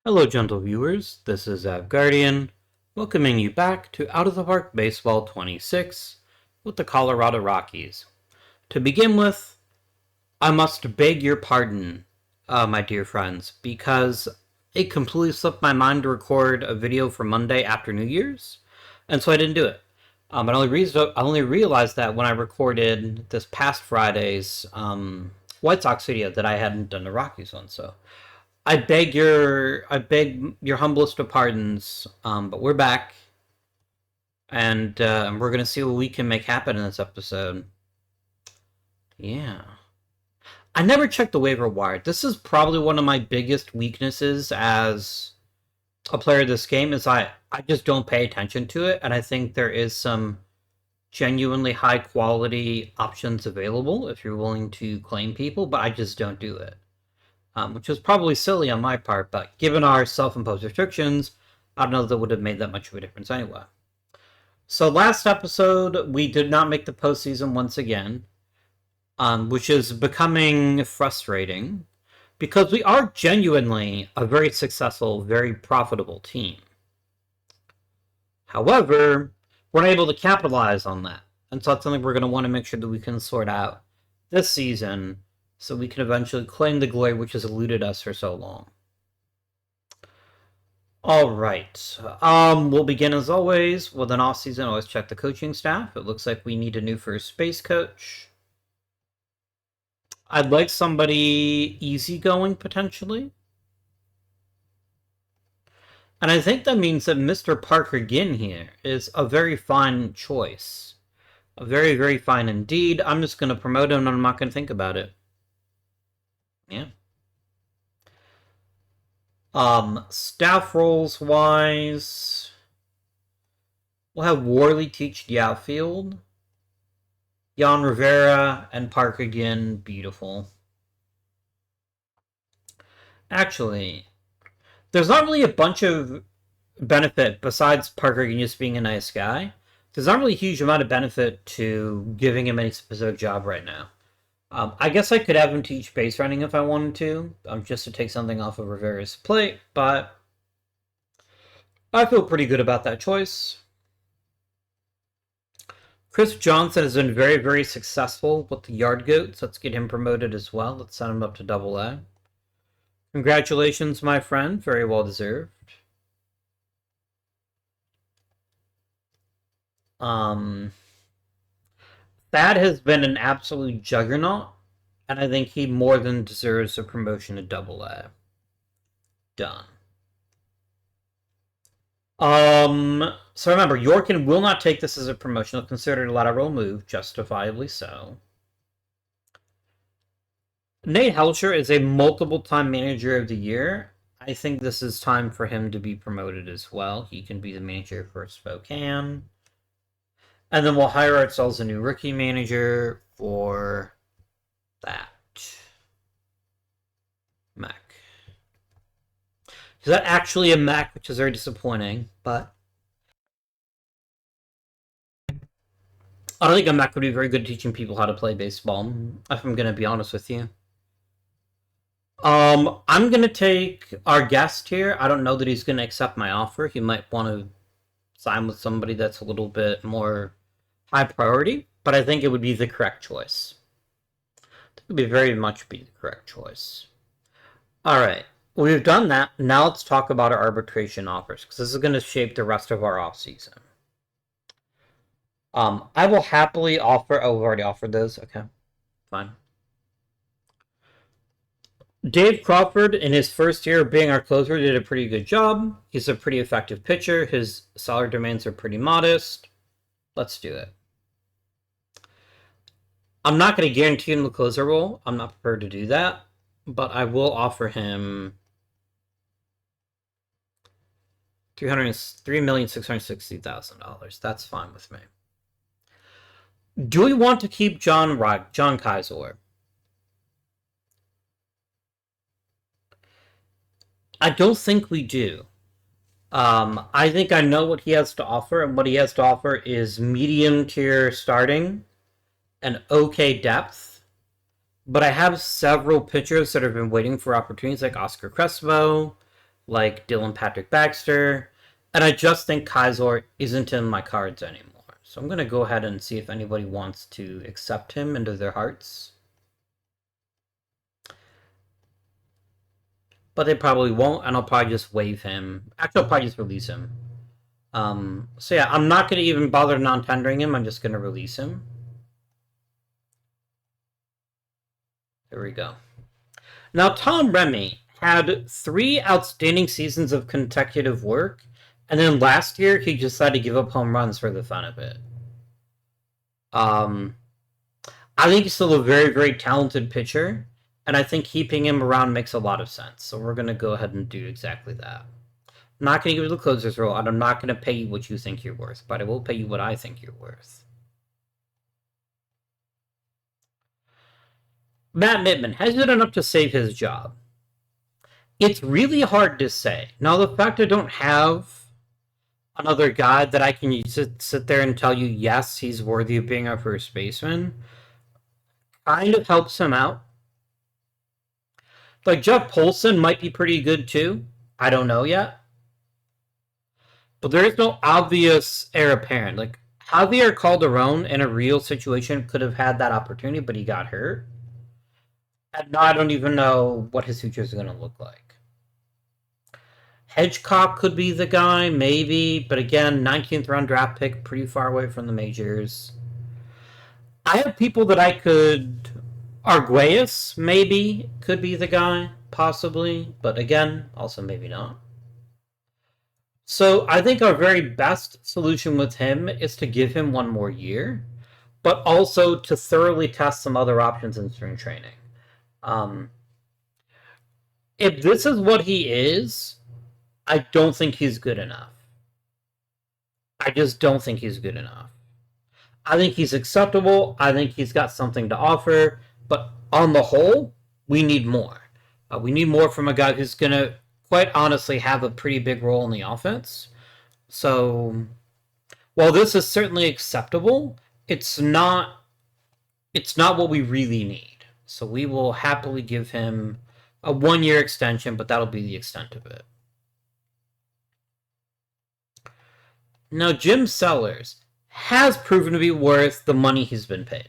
Hello, gentle viewers. This is Guardian, welcoming you back to Out of the Park Baseball 26 with the Colorado Rockies. To begin with, I must beg your pardon, my dear friends, because it completely slipped my mind to record a video for Monday after New Year's, and so I didn't do it. I only realized that when I recorded this past Friday's White Sox video that I hadn't done the Rockies one. So I beg your humblest of pardons, but we're back, and we're gonna see what we can make happen in this episode. Yeah, I never checked the waiver wire. This is probably one of my biggest weaknesses as a player of this game. Is I just don't pay attention to it, and I think there is some genuinely high quality options available if you're willing to claim people, but I just don't do it. Which was probably silly on my part, but given our self-imposed restrictions, I don't know if that would have made that much of a difference anyway. So last episode, we did not make the postseason once again, which is becoming frustrating because we are genuinely a very successful, very profitable team. However, we're not able to capitalize on that, and so that's something we're going to want to make sure that we can sort out this season so we can eventually claim the glory which has eluded us for so long. All right. We'll begin as always with an off-season. Always check the coaching staff. It looks like we need a new first base coach. I'd like somebody easygoing potentially. And I think that means that Mr. Parker Ginn here is a very fine choice. A very, very fine indeed. I'm just going to promote him and I'm not going to think about it. Yeah. Staff roles wise, we'll have Worley teach the outfield. Jan Rivera and Parker again, beautiful. Actually, there's not really a bunch of benefit besides Parker again just being a nice guy. There's not really a huge amount of benefit to giving him any specific job right now. I guess I could have him teach base running if I wanted to, just to take something off of Rivera's plate, but I feel pretty good about that choice. Chris Johnson has been very, very successful with the Yard Goats. Let's get him promoted as well. Let's send him up to Double A. Congratulations, my friend. Very well deserved. Thad has been an absolute juggernaut, and I think he more than deserves a promotion to Double A. Done. So remember, Yorkin will not take this as a promotion. He'll consider it a lateral move, justifiably so. Nate Helcher is a multiple-time manager of the year. I think this is time for him to be promoted as well. He can be the manager for Spokane. And then we'll hire ourselves a new rookie manager for that. Mac. Is that actually a Mac, which is very disappointing, but I don't think a Mac would be very good at teaching people how to play baseball, if I'm going to be honest with you. I'm going to take our guest here. I don't know that he's going to accept my offer. He might want to sign with somebody that's a little bit more high priority, but I think it would be the correct choice. It would very much be the correct choice. All right, we've done that. Now let's talk about our arbitration offers, because this is going to shape the rest of our offseason. I will happily offer... Oh, we've already offered those. Okay, fine. Dave Crawford, in his first year of being our closer, did a pretty good job. He's a pretty effective pitcher. His salary demands are pretty modest. Let's do it. I'm not going to guarantee him the closer role. I'm not prepared to do that. But I will offer him $3,660,000. That's fine with me. Do we want to keep John Keisler? I don't think we do. I think I know what he has to offer, and what he has to offer is medium tier starting and okay depth. But I have several pitchers that have been waiting for opportunities, like Oscar Crespo, like Dylan Patrick Baxter, and I just think Kaiser isn't in my cards anymore. So I'm going to go ahead and see if anybody wants to accept him into their hearts. But they probably won't, and I'll probably just waive him. Actually, I'll probably just release him. So yeah, I'm not going to even bother non-tendering him. I'm just going to release him. There we go. Now, Tom Remy had 3 outstanding seasons of consecutive work, and then last year he decided to give up home runs for the fun of it. I think he's still a very, very talented pitcher, and I think keeping him around makes a lot of sense. So we're going to go ahead and do exactly that. I'm not going to give you the closer's role, and I'm not going to pay you what you think you're worth, but I will pay you what I think you're worth. Matt Mittman, has he done enough to save his job? It's really hard to say. Now, the fact I don't have another guy that I can sit there and tell you, yes, he's worthy of being our first baseman, kind of helps him out. Like, Jeff Polson might be pretty good, too. I don't know yet. But there is no obvious heir apparent. Like, Javier Calderon, in a real situation, could have had that opportunity, but he got hurt. And now I don't even know what his future is going to look like. Hedgecock could be the guy, maybe. But again, 19th round draft pick, pretty far away from the majors. I have people that I could... Arguelles, maybe, could be the guy, possibly. But again, also maybe not. So I think our very best solution with him is to give him one more year, but also to thoroughly test some other options in spring training. If this is what he is, I don't think he's good enough. I just don't think he's good enough. I think he's acceptable. I think he's got something to offer. But on the whole, we need more. We need more from a guy who's going to, quite honestly, have a pretty big role in the offense. So, while this is certainly acceptable, it's not what we really need. So we will happily give him a 1-year extension, but that'll be the extent of it. Now, Jim Sellers has proven to be worth the money he's been paid.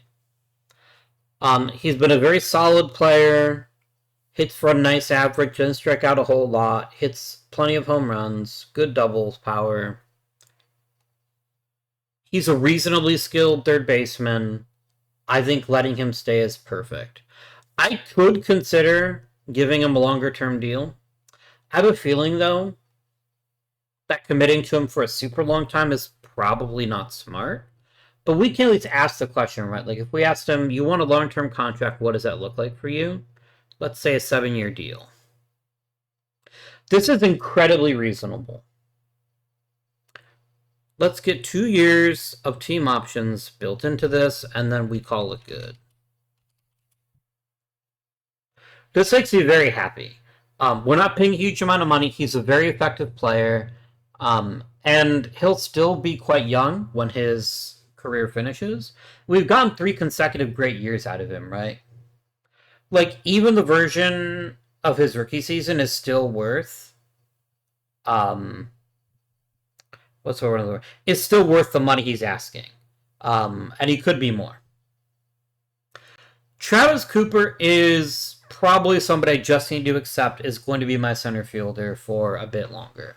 He's been a very solid player, hits for a nice average, doesn't strike out a whole lot, hits plenty of home runs, good doubles power. He's a reasonably skilled third baseman. I think letting him stay is perfect. I could consider giving him a longer-term deal. I have a feeling, though, that committing to him for a super long time is probably not smart. But we can at least ask the question, right? Like, if we asked him, you want a long-term contract, what does that look like for you? Let's say a 7-year deal. This is incredibly reasonable. Let's get 2 years of team options built into this, and then we call it good. This makes me very happy. We're not paying a huge amount of money. He's a very effective player. And he'll still be quite young when his career finishes. We've gotten 3 consecutive great years out of him, right? Like, even the version of his rookie season is still worth... what's the word? It's still worth the money he's asking. And he could be more. Travis Cooper is probably somebody I just need to accept is going to be my center fielder for a bit longer.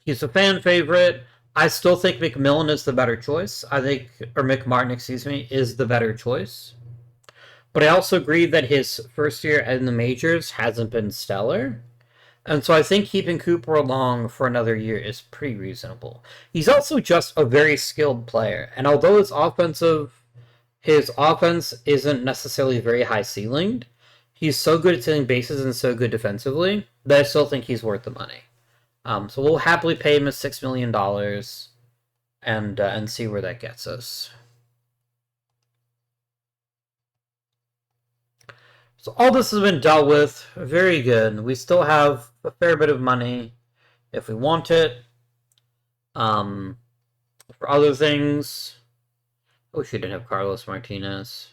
He's a fan favorite. I still think McMillan is the better choice. McMartin, excuse me, is the better choice. But I also agree that his first year in the majors hasn't been stellar. And so I think keeping Cooper along for another year is pretty reasonable. He's also just a very skilled player. And although his offense isn't necessarily very high ceilinged, he's so good at stealing bases and so good defensively that I still think he's worth the money. So we'll happily pay him $6 million and see where that gets us. So all this has been dealt with. Very good. We still have a fair bit of money if we want it. For other things... I wish we didn't have Carlos Martinez.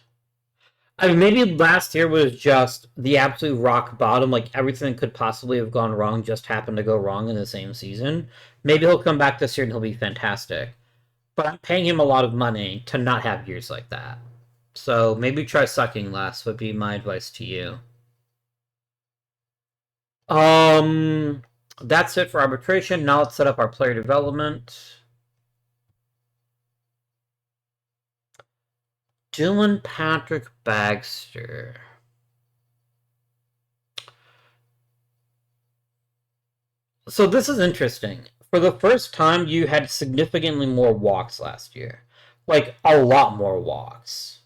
I mean, maybe last year was just the absolute rock bottom. Like everything that could possibly have gone wrong just happened to go wrong in the same season. Maybe he'll come back this year and he'll be fantastic. But I'm paying him a lot of money to not have years like that. So maybe try sucking less would be my advice to you. Um, that's it for arbitration. Now let's set up our player development. Dylan Patrick Bagster. So this is interesting. For the first time, you had significantly more walks last year. Like, a lot more walks.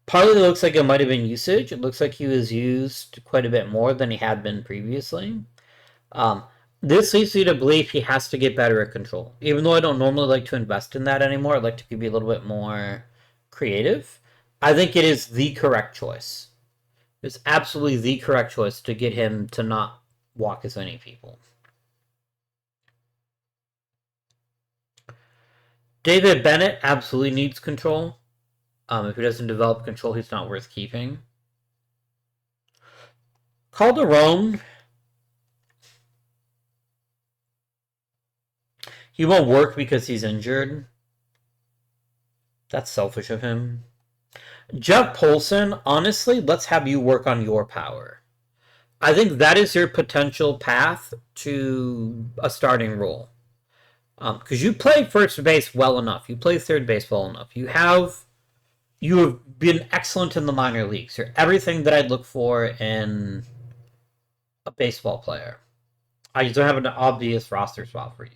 Partly it looks like it might have been usage. It looks like he was used quite a bit more than he had been previously. Um, this leads me to believe he has to get better at control. Even though I don't normally like to invest in that anymore, I'd like to be a little bit more creative. I think it is the correct choice. It's absolutely the correct choice to get him to not walk as many people. David Bennett absolutely needs control. If he doesn't develop control, he's not worth keeping. Calderon, he won't work because he's injured. That's selfish of him. Jeff Polson, honestly, let's have you work on your power. I think that is your potential path to a starting role. Because you play first base well enough, you play third base well enough. You have been excellent in the minor leagues. You're everything that I'd look for in a baseball player. I just don't have an obvious roster spot for you.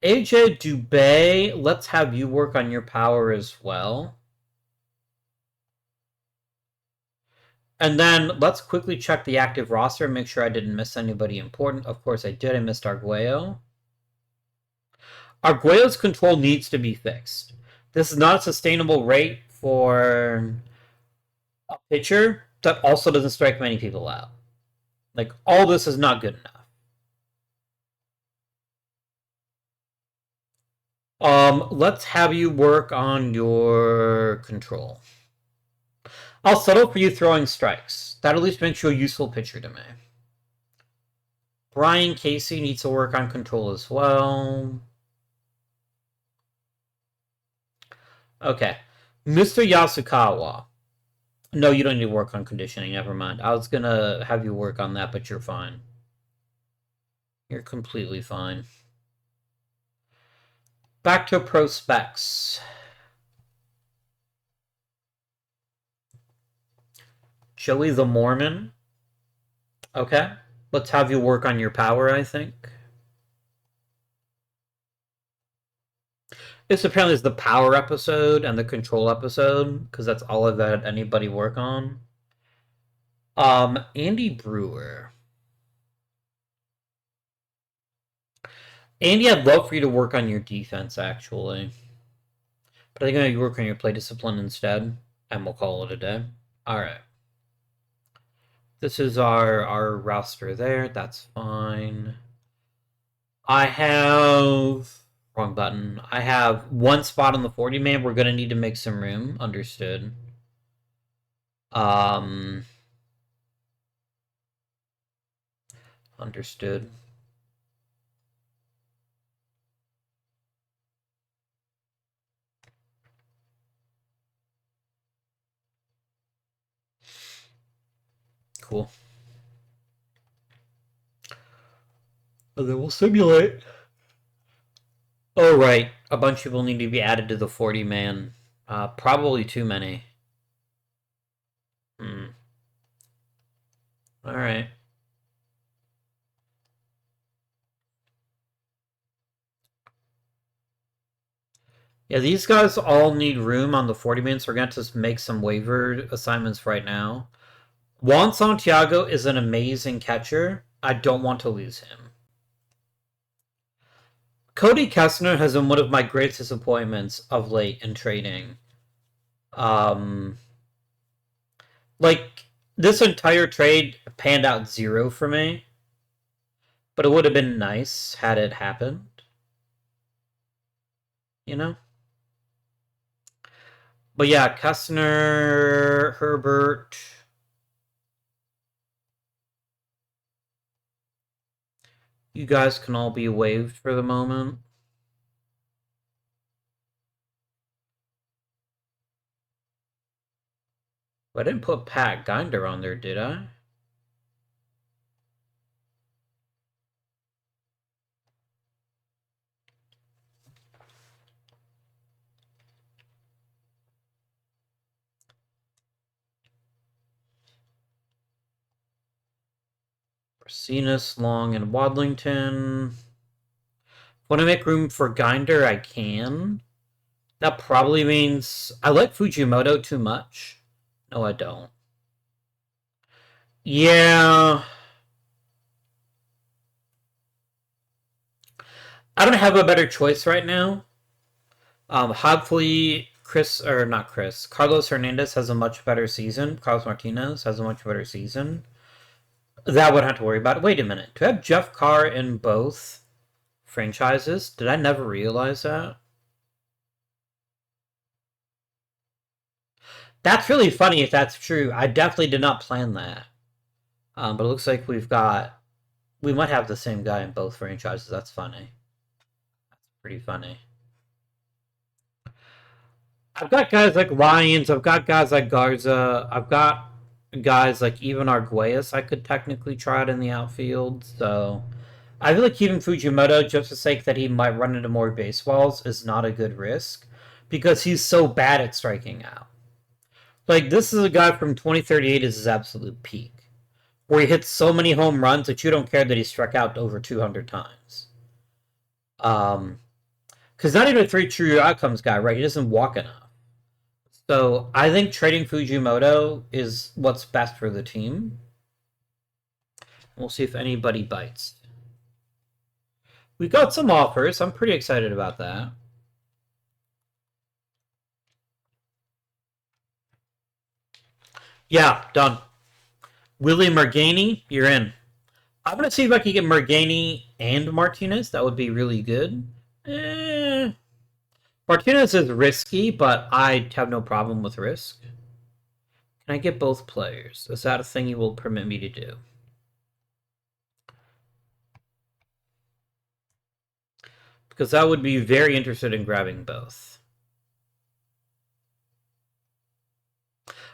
AJ Dubé, let's have you work on your power as well. And then let's quickly check the active roster and make sure I didn't miss anybody important. Of course I did. I missed Arguello. Arguello's control needs to be fixed. This is not a sustainable rate for a pitcher that also doesn't strike many people out. Like, all this is not good enough. Let's have you work on your control. I'll settle for you throwing strikes. That at least makes you a useful pitcher to me. Brian Casey needs to work on control as well. Okay. Mr. Yasukawa. No, you don't need to work on conditioning. Never mind. I was gonna have you work on that, but you're fine. You're completely fine. Back to prospects. Joey the Mormon. Okay. Let's have you work on your power, I think. This apparently is the power episode and the control episode, because that's all I've had anybody work on. Andy Brewer. Andy, I'd love for you to work on your defense, actually. But I think I'm going to work on your play discipline instead, and we'll call it a day. Alright. This is our roster there. That's fine. I have... Wrong button. I have one spot on the 40-man. We're going to need to make some room. Understood. Understood. Cool. And then we'll simulate. Oh, right. A bunch of people need to be added to the 40-man. Probably too many. Alright. Yeah, these guys all need room on the 40-man, so we're going to just make some waiver assignments right now. Juan Santiago is an amazing catcher. I don't want to lose him. Cody Kessner has been one of my greatest disappointments of late in trading. Like, this entire trade panned out 0 for me. But it would have been nice had it happened. You know? But yeah, Kessner, Herbert. You guys can all be waived for the moment. I didn't put Pat Ginder on there, did I? Racinus, Long, and Wadlington. Want to make room for Ginder? I can. That probably means I like Fujimoto too much. No, I don't. Yeah. I don't have a better choice right now. Hopefully, Carlos Hernandez has a much better season. Carlos Martinez has a much better season. That would have to worry about it. Wait a minute. Do I have Jeff Carr in both franchises? Did I never realize that? That's really funny if that's true. I definitely did not plan that. But it looks like we might have the same guy in both franchises. That's funny. That's pretty funny. I've got guys like Lyons. I've got guys like Garza. I've got guys like even Arguelles I could technically try out in the outfield. So I feel like keeping Fujimoto just for the sake that he might run into more baseballs is not a good risk because he's so bad at striking out. Like this is a guy from 2038 is his absolute peak, where he hits so many home runs that you don't care that he struck out over 200 times. Because not even a three true outcomes guy, right? He doesn't walk enough. So I think trading Fujimoto is what's best for the team. We'll see if anybody bites. We got some offers. I'm pretty excited about that. Yeah, done. Willie Margani, you're in. I'm gonna see if I can get Margani and Martinez. That would be really good. Martinez is risky, but I have no problem with risk. Can I get both players? Is that a thing you will permit me to do? Because I would be very interested in grabbing both.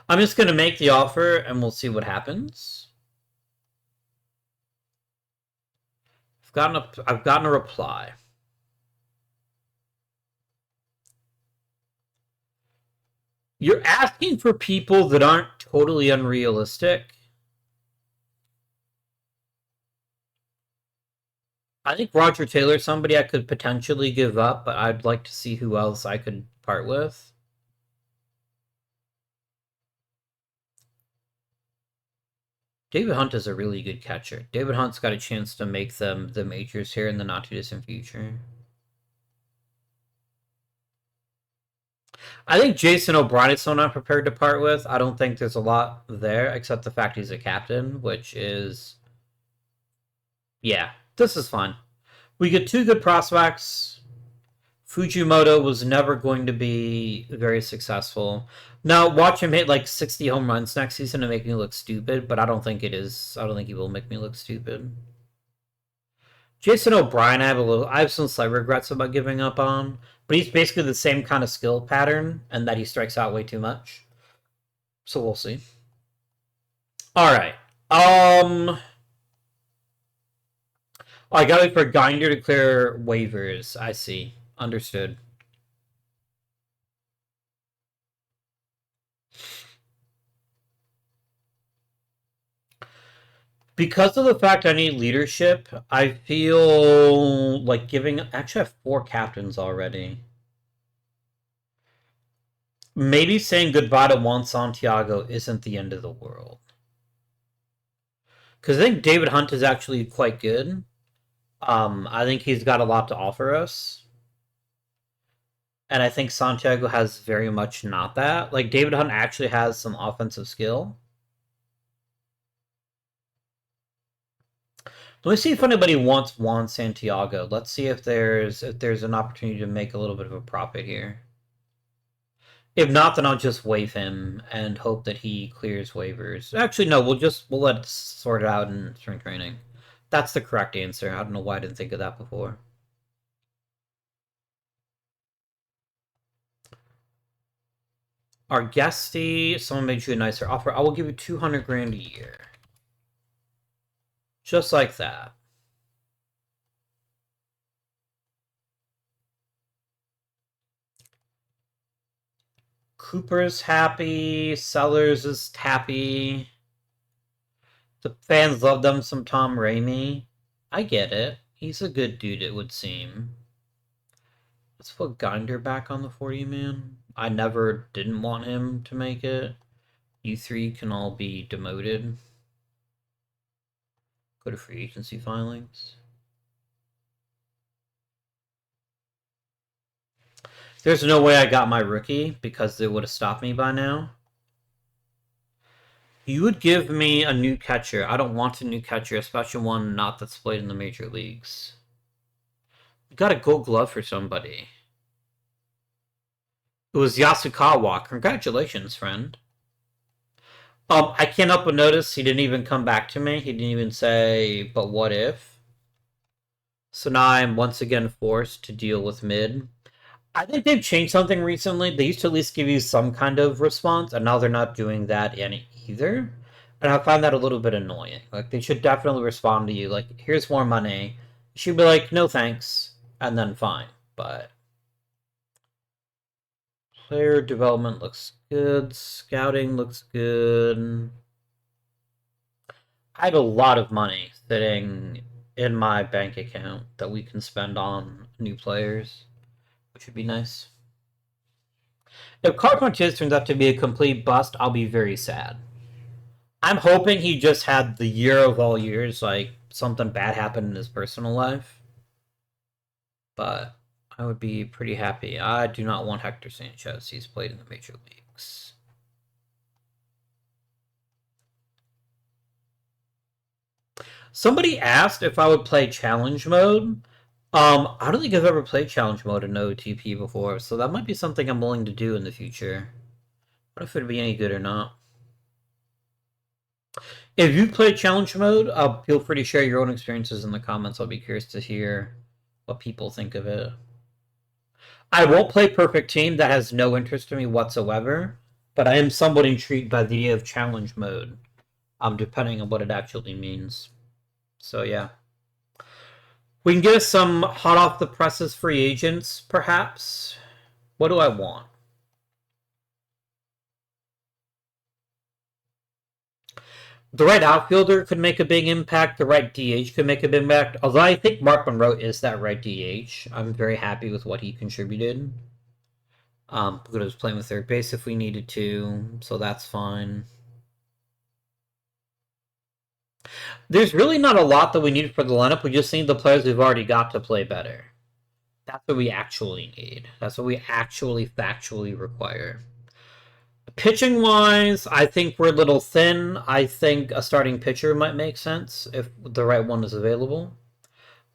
I'm just going to make the offer and we'll see what happens. I've gotten a reply. You're asking for people that aren't totally unrealistic. I think Roger Taylor's somebody I could potentially give up, but I'd like to see who else I could part with. David Hunt is a really good catcher. David Hunt's got a chance to make them the majors here in the not too distant future. I think Jason O'Brien is someone I'm prepared to part with. I don't think there's a lot there, except the fact he's a captain, which is... Yeah, this is fun. We get two good prospects. Fujimoto was never going to be very successful. Now, watch him hit like 60 home runs next season and make me look stupid, but I don't think it is. I don't think he will make me look stupid. Jason O'Brien, I have some slight regrets about giving up on, but he's basically the same kind of skill pattern, and that he strikes out way too much. So we'll see. All right. I gotta wait for Ginder to clear waivers. I see. Understood. Because of the fact I need leadership, I feel like giving... Actually, I have 4 captains already. Maybe saying goodbye to Juan Santiago isn't the end of the world. Because I think David Hunt is actually quite good. I think he's got a lot to offer us. And I think Santiago has very much not that. Like, David Hunt actually has some offensive skill. Let me see if anybody wants Juan Santiago. Let's see if there's an opportunity to make a little bit of a profit here. If not, then I'll just waive him and hope that he clears waivers. Actually, no, we'll let it sort it out in spring training. That's the correct answer. I don't know why I didn't think of that before. Our guesty, someone made you a nicer offer. I will give you 200 grand a year. Just like that. Cooper's happy. Sellers is happy. The fans love them some Tom Raimi. I get it. He's a good dude, it would seem. Let's put Ginder back on the 40-man. I never didn't want him to make it. You three can all be demoted. Go to free agency filings. There's no way I got my rookie because they would have stopped me by now. You would give me a new catcher. I don't want a new catcher, especially one not that's played in the major leagues. You got a gold glove for somebody. It was Yasukawa. Congratulations, friend. I can't help but notice he didn't even come back to me. He didn't even say, but what if? So now I'm once again forced to deal with mid. I think they've changed something recently. They used to at least give you some kind of response, and now they're not doing that either. And I find that a little bit annoying. Like, they should definitely respond to you, like, here's more money. You should be like, no thanks, and then fine. But player development looks good. Scouting looks good. I have a lot of money sitting in my bank account that we can spend on new players, which would be nice. If Card Martinez turns out to be a complete bust, I'll be very sad. I'm hoping he just had the year of all years, like something bad happened in his personal life. But I would be pretty happy. I do not want Hector Sanchez. He's played in the major leagues. Somebody asked if I would play challenge mode. I don't think I've ever played challenge mode in OOTP before, so that might be something I'm willing to do in the future. What if it'd be any good or not? If you play challenge mode, feel free to share your own experiences in the comments. I'll be curious to hear what people think of it. I won't play Perfect Team. That has no interest in me whatsoever, but I am somewhat intrigued by the idea of challenge mode, depending on what it actually means. So yeah. We can get us some hot off the presses free agents, perhaps. What do I want? The right outfielder could make a big impact. The right DH could make a big impact. Although I think Mark Monroe is that right DH. I'm very happy with what he contributed. We could have playing with third base if we needed to, so that's fine. There's really not a lot that we need for the lineup. We just need the players we've already got to play better. That's what we actually need. That's what we actually factually require. Pitching wise, I think we're a little thin. I think a starting pitcher might make sense if the right one is available.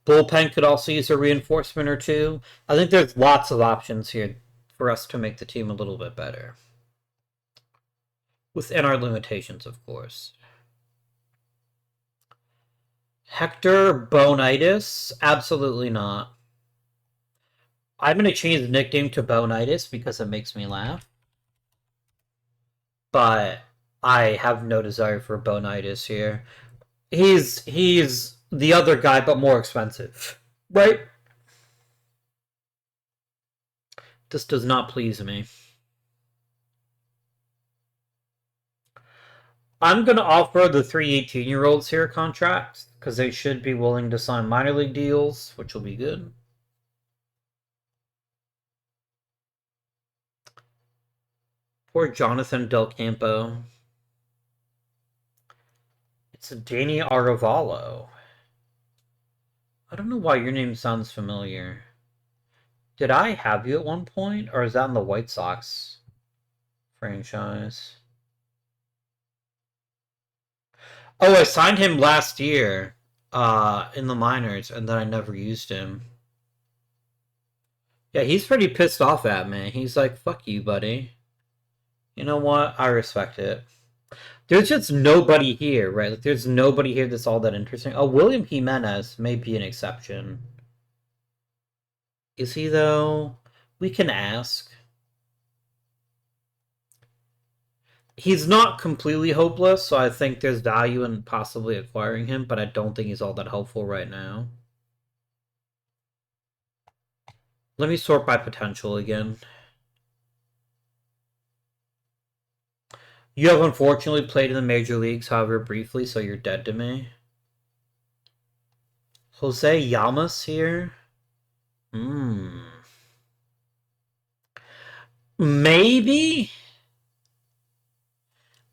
Bullpen could also use a reinforcement or two. I think there's lots of options here for us to make the team a little bit better. Within our limitations, of course. Hector Bonitis? Absolutely not. I'm going to change the nickname to Bonitis because it makes me laugh. But I have no desire for Bonitis here. He's the other guy, but more expensive. Right? This does not please me. I'm going to offer the 3 18-year-olds here contracts because they should be willing to sign minor league deals, which will be good. Poor Jonathan Del Campo. It's a Danny Arevalo. I don't know why your name sounds familiar. Did I have you at one point, or is that in the White Sox franchise? Oh, I signed him last year in the minors, and then I never used him. Yeah, he's pretty pissed off at me. He's like, fuck you, buddy. You know what? I respect it. There's just nobody here, right? Like, there's nobody here that's all that interesting. Oh, William Jimenez may be an exception. Is he, though? We can ask. He's not completely hopeless, so I think there's value in possibly acquiring him, but I don't think he's all that helpful right now. Let me sort by potential again. You have unfortunately played in the major leagues, however briefly, so you're dead to me. Jose Llamas here? Maybe?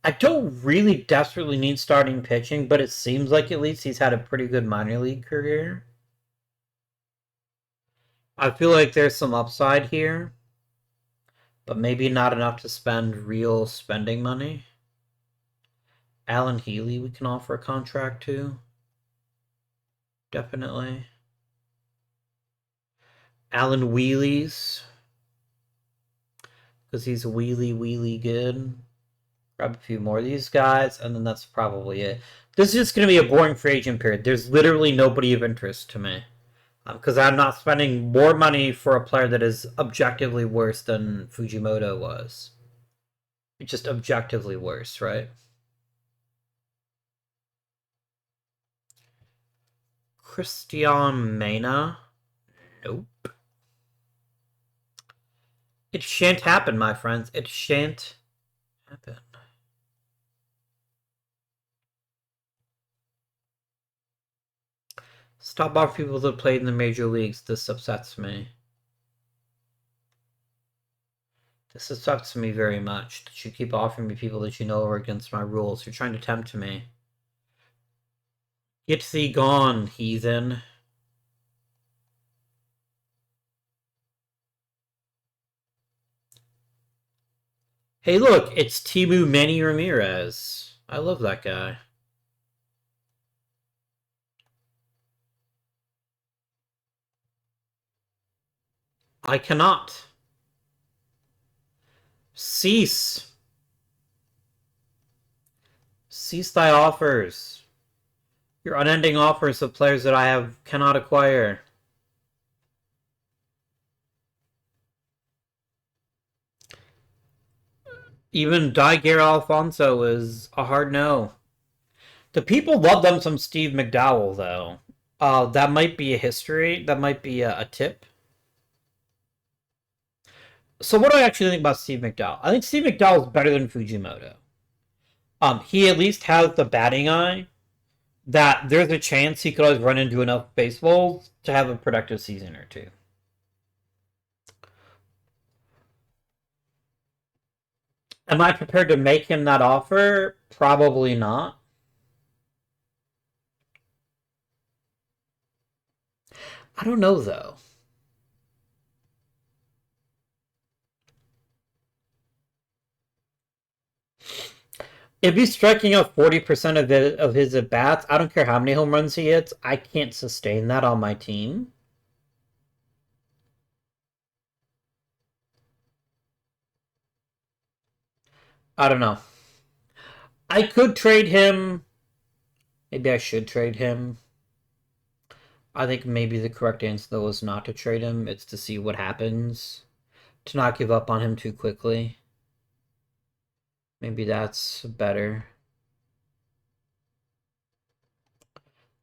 I don't really desperately need starting pitching, but it seems like at least he's had a pretty good minor league career. I feel like there's some upside here, but maybe not enough to spend real spending money. Alan Healy we can offer a contract to. Definitely. Alan Wheelies. Because he's wheelie good. Grab a few more of these guys, and then that's probably it. This is just going to be a boring free agent period. There's literally nobody of interest to me. Because I'm not spending more money for a player that is objectively worse than Fujimoto was. It's just objectively worse, right? Christian Mena? Nope. It shan't happen, my friends. It shan't happen. Stop offering people that played in the major leagues. This upsets me. This upsets me very much. That you keep offering me people that you know are against my rules. You're trying to tempt me. Get thee gone, heathen. Hey, look, it's Timu Manny Ramirez. I love that guy. I cannot. Cease. Cease thy offers. Your unending offers of players that I cannot acquire. Even Daiguer Alfonso is a hard no. The people love them some Steve McDowell, though. That might be a history. That might be a tip. So what do I actually think about Steve McDowell? I think Steve McDowell is better than Fujimoto. He at least has the batting eye that there's a chance he could always run into enough baseballs to have a productive season or two. Am I prepared to make him that offer? Probably not. I don't know, though. If he's striking out 40% of his at bats, I don't care how many home runs he hits, I can't sustain that on my team. I don't know. I could trade him. Maybe I should trade him. I think maybe the correct answer, though, is not to trade him. It's to see what happens. To not give up on him too quickly. Maybe that's better.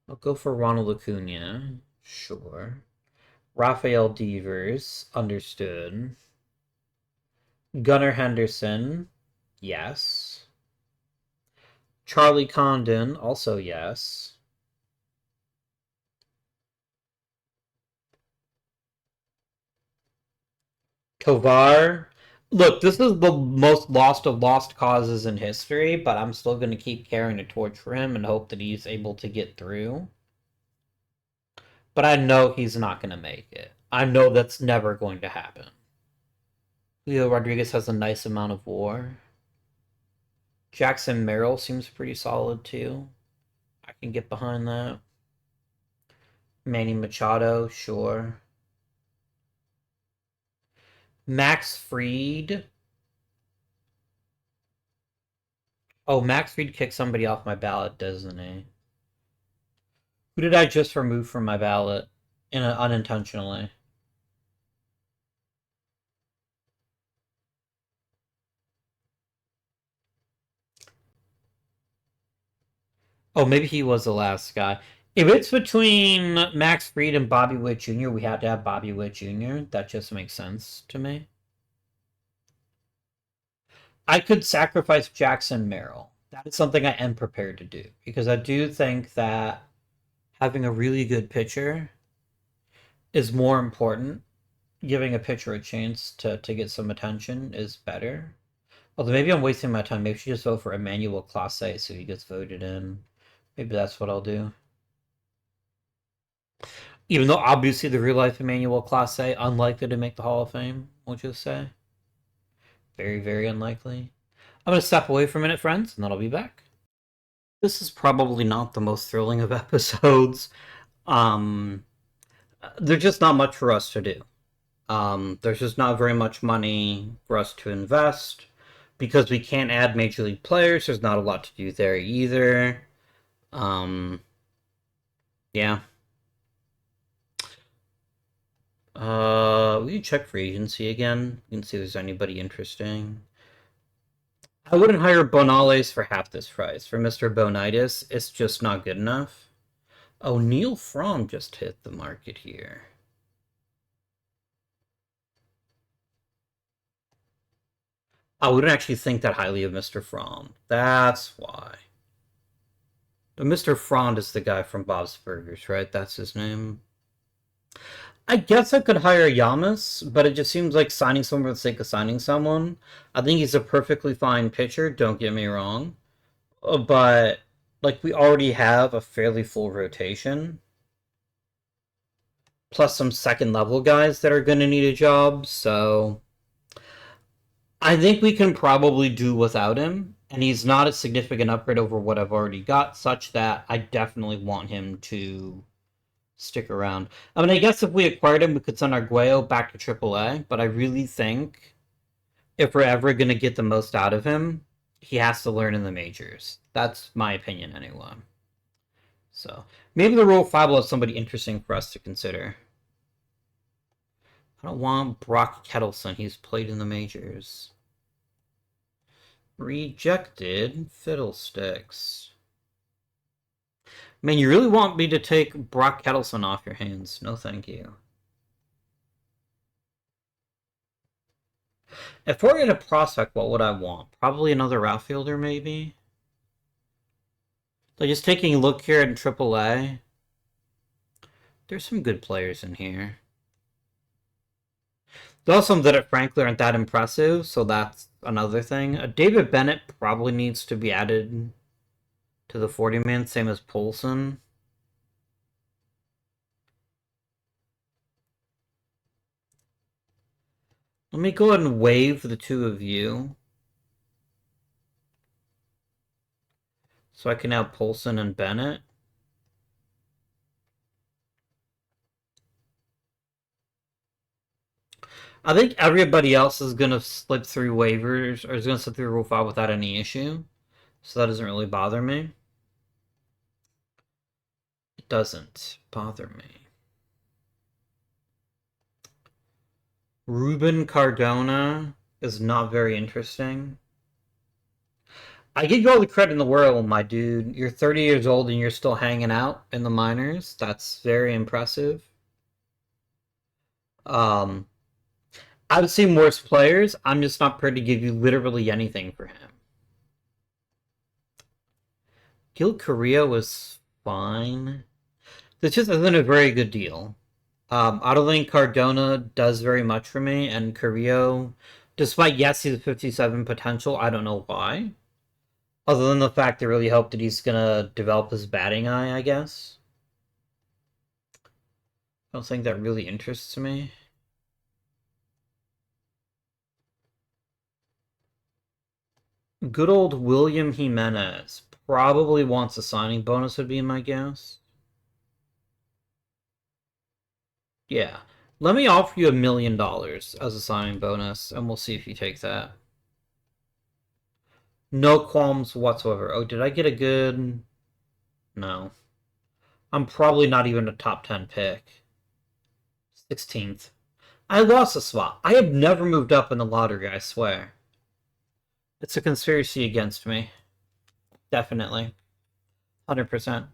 I'll go for Ronald Acuna. Sure. Rafael Devers. Understood. Gunnar Henderson. Yes. Charlie Condon. Also yes. Tovar. Look, this is the most lost of lost causes in history, but I'm still going to keep carrying a torch for him and hope that he's able to get through. But I know he's not going to make it. I know that's never going to happen. Leo Rodriguez has a nice amount of war. Jackson Merrill seems pretty solid too. I can get behind that. Manny Machado, sure. Max Fried. Oh, Max Fried kicked somebody off my ballot, doesn't he? Who did I just remove from my ballot unintentionally? Oh, maybe he was the last guy. If it's between Max Fried and Bobby Witt Jr., we have to have Bobby Witt Jr. That just makes sense to me. I could sacrifice Jackson Merrill. That is something I am prepared to do because I do think that having a really good pitcher is more important. Giving a pitcher a chance to get some attention is better. Although maybe I'm wasting my time. Maybe I should just vote for Emmanuel Clase so he gets voted in. Maybe that's what I'll do. Even though obviously the real life Emmanuel Clase unlikely to make the Hall of Fame, we'll just say. Very, very unlikely. I'm going to step away for a minute, friends, and then I'll be back. This is probably not the most thrilling of episodes. Um, there's just not much for us to do. There's just not very much money for us to invest because we can't add major league players. There's not a lot to do there either. Yeah. We can check for agency again. We can see if there's anybody interesting. I wouldn't hire Bonales for half this price. For Mr. Bonitis, it's just not good enough. Oh, Neil Fromm just hit the market here. I wouldn't actually think that highly of Mr. Fromm. That's why. But Mr. Frond is the guy from Bob's Burgers, right? That's his name. I guess I could hire Yamas, but it just seems like signing someone for the sake of signing someone. I think he's a perfectly fine pitcher, don't get me wrong. But, like, we already have a fairly full rotation. Plus some second level guys that are going to need a job, so I think we can probably do without him. And he's not a significant upgrade over what I've already got, such that I definitely want him to stick around. I mean, I guess if we acquired him, we could send Arguello back to AAA, but I really think if we're ever going to get the most out of him, he has to learn in the majors. That's my opinion, anyway. So maybe the Rule 5 will have somebody interesting for us to consider. I don't want Brock Kettleson. He's played in the majors. Rejected Fiddlesticks. Man, you really want me to take Brock Kettleson off your hands? No, thank you. If we're in a prospect, what would I want? Probably another outfielder, maybe? Like, just taking a look here in AAA. There's some good players in here. Though some that, frankly, aren't that impressive, so that's another thing. David Bennett probably needs to be added to the 40-man, same as Poulsen. Let me go ahead and waive the two of you. So I can have Poulsen and Bennett. I think everybody else is going to slip through waivers, or is going to slip through Rule 5 without any issue. So that doesn't really bother me. It doesn't bother me. Ruben Cardona is not very interesting. I give you all the credit in the world, my dude. You're 30 years old and you're still hanging out in the minors. That's very impressive. I've seen worse players. I'm just not prepared to give you literally anything for him. Gil Correa was fine. This just isn't a very good deal. I don't think Cardona does very much for me, and Carrillo, despite yes, he's 57 potential, I don't know why. Other than the fact I really hope that he's gonna develop his batting eye, I guess. I don't think that really interests me. Good old William Jimenez probably wants a signing bonus, would be my guess. Yeah. Let me offer you $1 million as a signing bonus, and we'll see if you take that. No qualms whatsoever. Oh, did I get a good... No. I'm probably not even a top 10 pick. 16th. I lost a spot. I have never moved up in the lottery, I swear. It's a conspiracy against me. Definitely. 100%.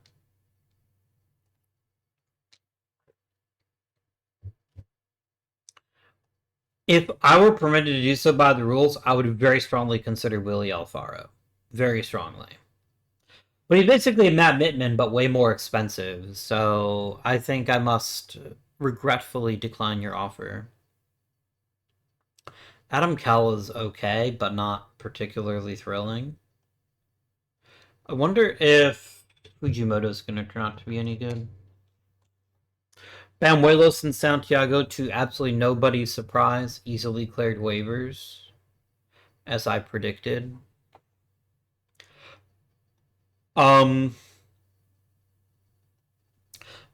If I were permitted to do so by the rules, I would very strongly consider Willie Alfaro. Very strongly. But he's basically a Matt Mittman, but way more expensive. So I think I must regretfully decline your offer. Adam Kell is okay, but not particularly thrilling. I wonder if Fujimoto is going to turn out to be any good. Banuelos and Santiago, to absolutely nobody's surprise, easily cleared waivers, as I predicted.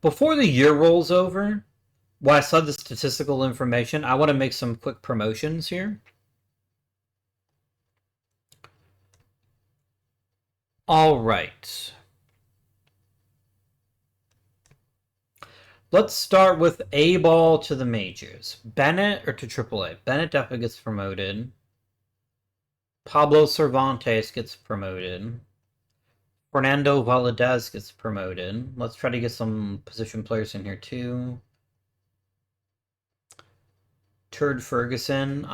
Before the year rolls over, while I saw the statistical information, I want to make some quick promotions here. All right. Let's start with A ball to the majors. Bennett or to AAA? Bennett definitely gets promoted. Pablo Cervantes gets promoted. Fernando Valadez gets promoted. Let's try to get some position players in here too. Turd Ferguson.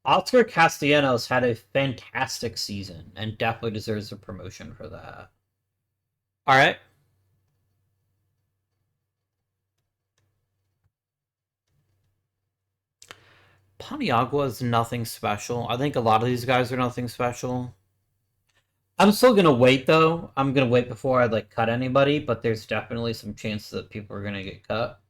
Oscar Castellanos had a fantastic season and definitely deserves a promotion for that. All right. Paniagua is nothing special. I think a lot of these guys are nothing special. I'm still gonna wait though. I'm gonna wait before I cut anybody, but there's definitely some chance that people are gonna get cut.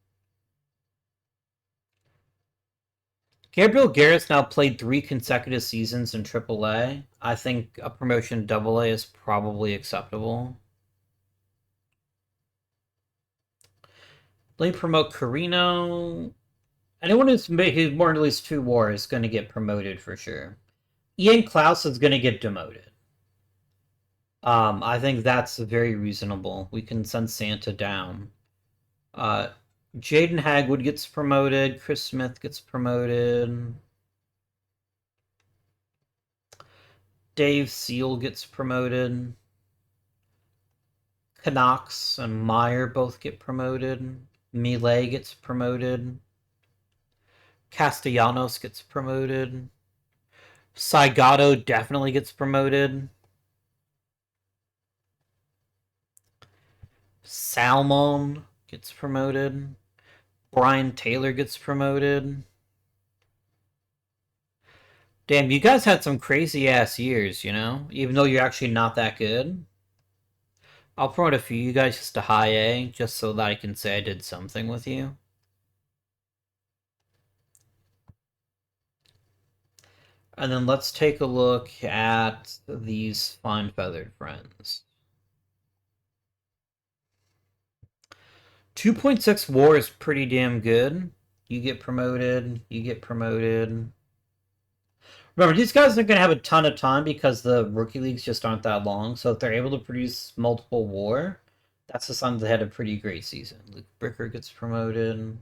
Gabriel Garrett's now played 3 consecutive seasons in AAA. I think a promotion to AA is probably acceptable. Let me promote Carino. Anyone who's more than at least 2 WAR is going to get promoted for sure. Ian Klaus is going to get demoted. I think that's very reasonable. We can send Santa down. Jaden Hagwood gets promoted. Chris Smith gets promoted. Dave Seal gets promoted. Knox and Meyer both get promoted. Millet gets promoted. Castellanos gets promoted. Saigato definitely gets promoted. Salmon gets promoted. Brian Taylor gets promoted. Damn, you guys had some crazy ass years, you know? Even though you're actually not that good. I'll promote a few of you guys just to high A, just so that I can say I did something with you. And then let's take a look at these fine feathered friends. 2.6 WAR is pretty damn good. You get promoted. You get promoted. Remember, these guys aren't going to have a ton of time because the rookie leagues just aren't that long. So if they're able to produce multiple WAR, that's a sign they had a pretty great season. Luke Bricker gets promoted.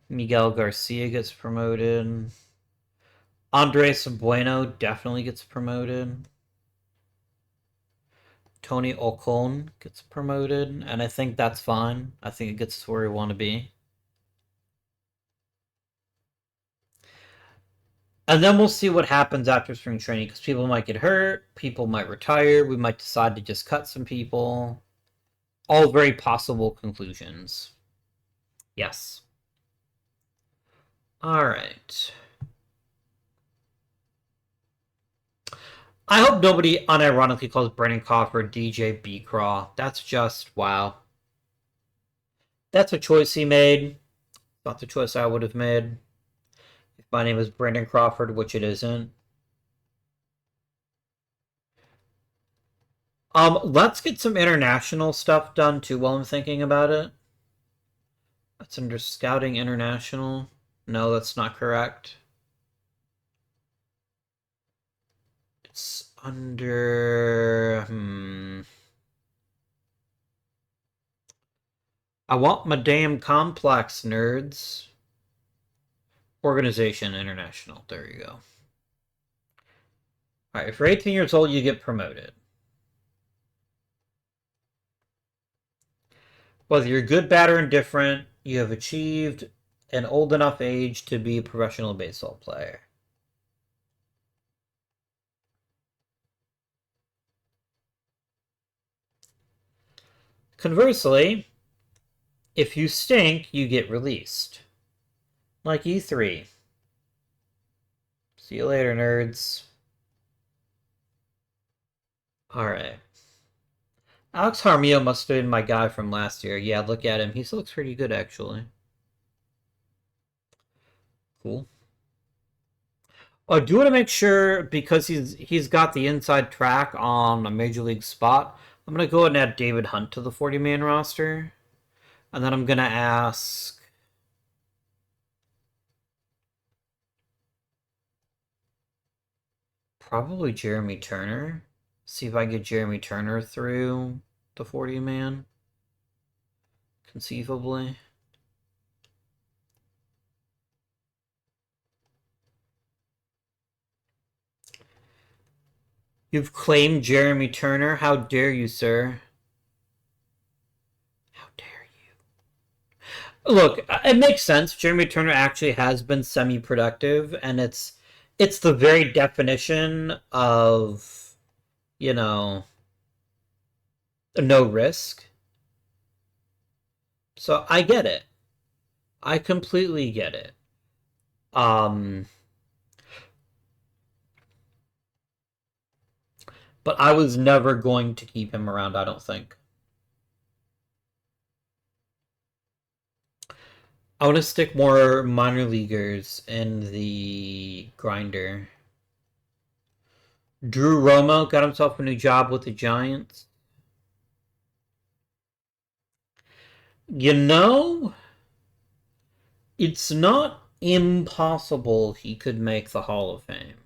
Miguel Garcia gets promoted. Andres Bueno definitely gets promoted. Tony Ocon gets promoted, and I think that's fine. I think it gets us where we want to be. And then we'll see what happens after spring training, because people might get hurt, people might retire, we might decide to just cut some people. All very possible conclusions. Yes. All right. I hope nobody unironically calls Brendan Crawford DJ B-Craw. That's just, wow. That's a choice he made. Not the choice I would have made. If my name is Brendan Crawford, which it isn't. Let's get some international stuff done too while I'm thinking about it. That's under Scouting International. No, that's not correct. It's under... I want my damn complex, nerds. Organization International. There you go. Alright, if you're 18 years old, you get promoted. Whether you're good, bad, or indifferent, you have achieved an old enough age to be a professional baseball player. Conversely, if you stink, you get released. Like E3. See you later, nerds. Alright. Alex Harmio must have been my guy from last year. Yeah, look at him. He still looks pretty good, actually. Cool. I do want to make sure, because he's got the inside track on a major league spot, I'm going to go ahead and add David Hunt to the 40-man roster. And then I'm going to ask... probably Jeremy Turner. See if I get Jeremy Turner through the 40-man. Conceivably. You've claimed Jeremy Turner. How dare you, sir? How dare you? Look, it makes sense. Jeremy Turner actually has been semi-productive, and it's the very definition of, you know, no risk. So I get it. I completely get it. But I was never going to keep him around, I don't think. I want to stick more minor leaguers in the grinder. Drew Romo got himself a new job with the Giants. You know, it's not impossible he could make the Hall of Fame.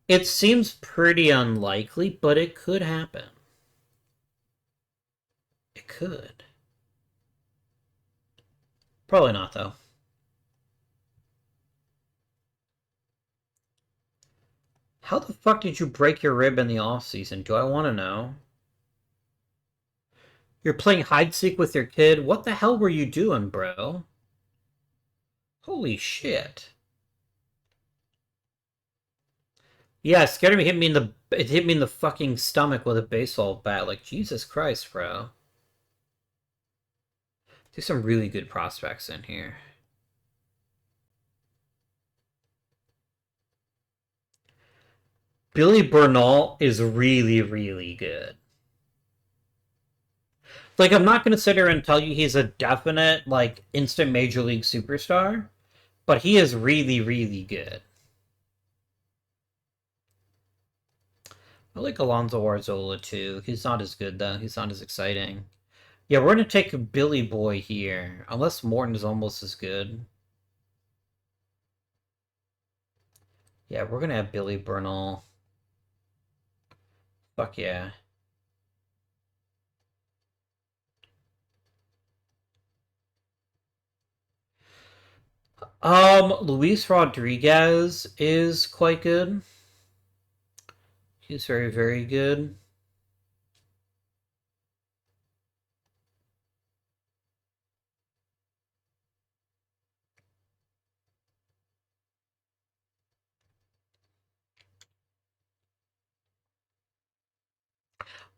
It seems pretty unlikely, but it could happen. It could. Probably not, though. How the fuck did you break your rib in the off-season? Do I want to know? You're playing hide-seek with your kid? What the hell were you doing, bro? Holy shit. Yeah, it scared me. It hit me in the fucking stomach with a baseball bat. Like, Jesus Christ, bro. There's some really good prospects in here. Billy Bernal is really, really good. Like, I'm not going to sit here and tell you he's a definite, like, instant major league superstar, but he is really, really good. I like Alonso Arzola, too. He's not as good, though. He's not as exciting. Yeah, we're going to take Billy Boy here, unless Morton is almost as good. Yeah, we're going to have Billy Bernal. Fuck yeah. Luis Rodriguez is quite good. He's very, very good.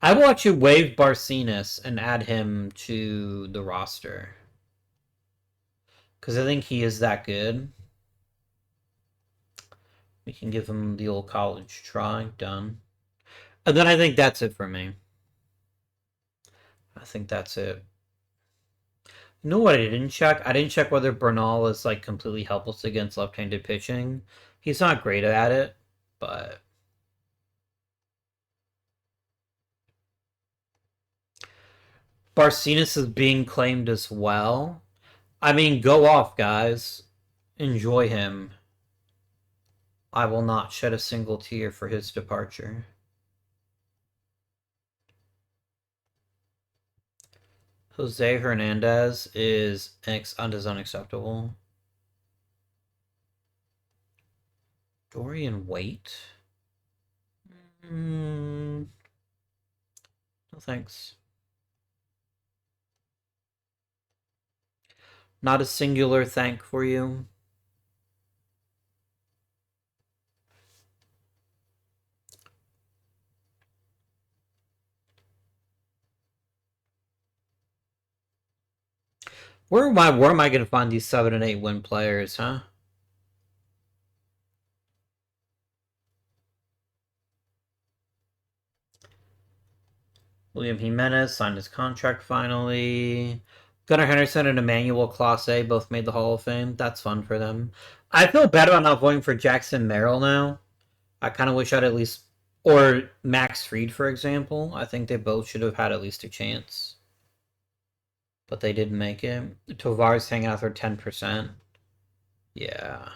I will actually waive Barcenas and add him to the roster. Because I think he is that good. We can give him the old college try. Done. And then I think that's it for me. I think that's it. You know what I didn't check? I didn't check whether Bernal is like completely helpless against left-handed pitching. He's not great at it, but Barcenas is being claimed as well. I mean, go off, guys. Enjoy him. I will not shed a single tear for his departure. Jose Hernandez is unacceptable. Dorian Waite? No thanks. Not a singular thank for you. Where am I gonna find these 7 and 8 win players, huh? William Jimenez signed his contract finally. Gunnar Henderson and Emmanuel Clase both made the Hall of Fame. That's fun for them. I feel bad about not voting for Jackson Merrill now. I kind of wish I'd at least, or Max Fried, for example. I think they both should have had at least a chance, but they didn't make it. Tovar's hanging out for 10%. Yeah.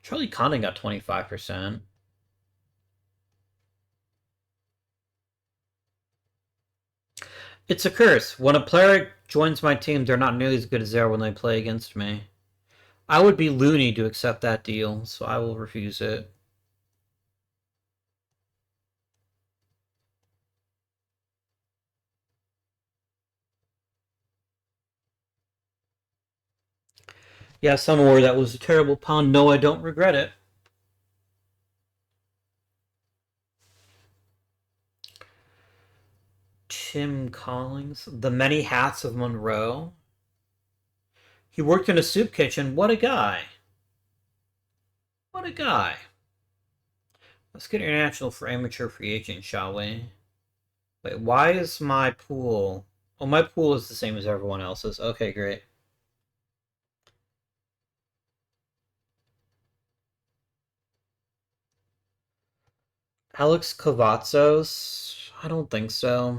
Charlie Condon got 25%. It's a curse. When a player joins my team, they're not nearly as good as they are when they play against me. I would be loony to accept that deal, so I will refuse it. Yes, I'm aware that was a terrible pun. No, I don't regret it. Tim Collins, The Many Hats of Monroe. He worked in a soup kitchen. What a guy. What a guy. Let's get international for amateur free agent, shall we? Wait, why is my pool... Oh, my pool is the same as everyone else's. Okay, great. Alex Cavazos? I don't think so.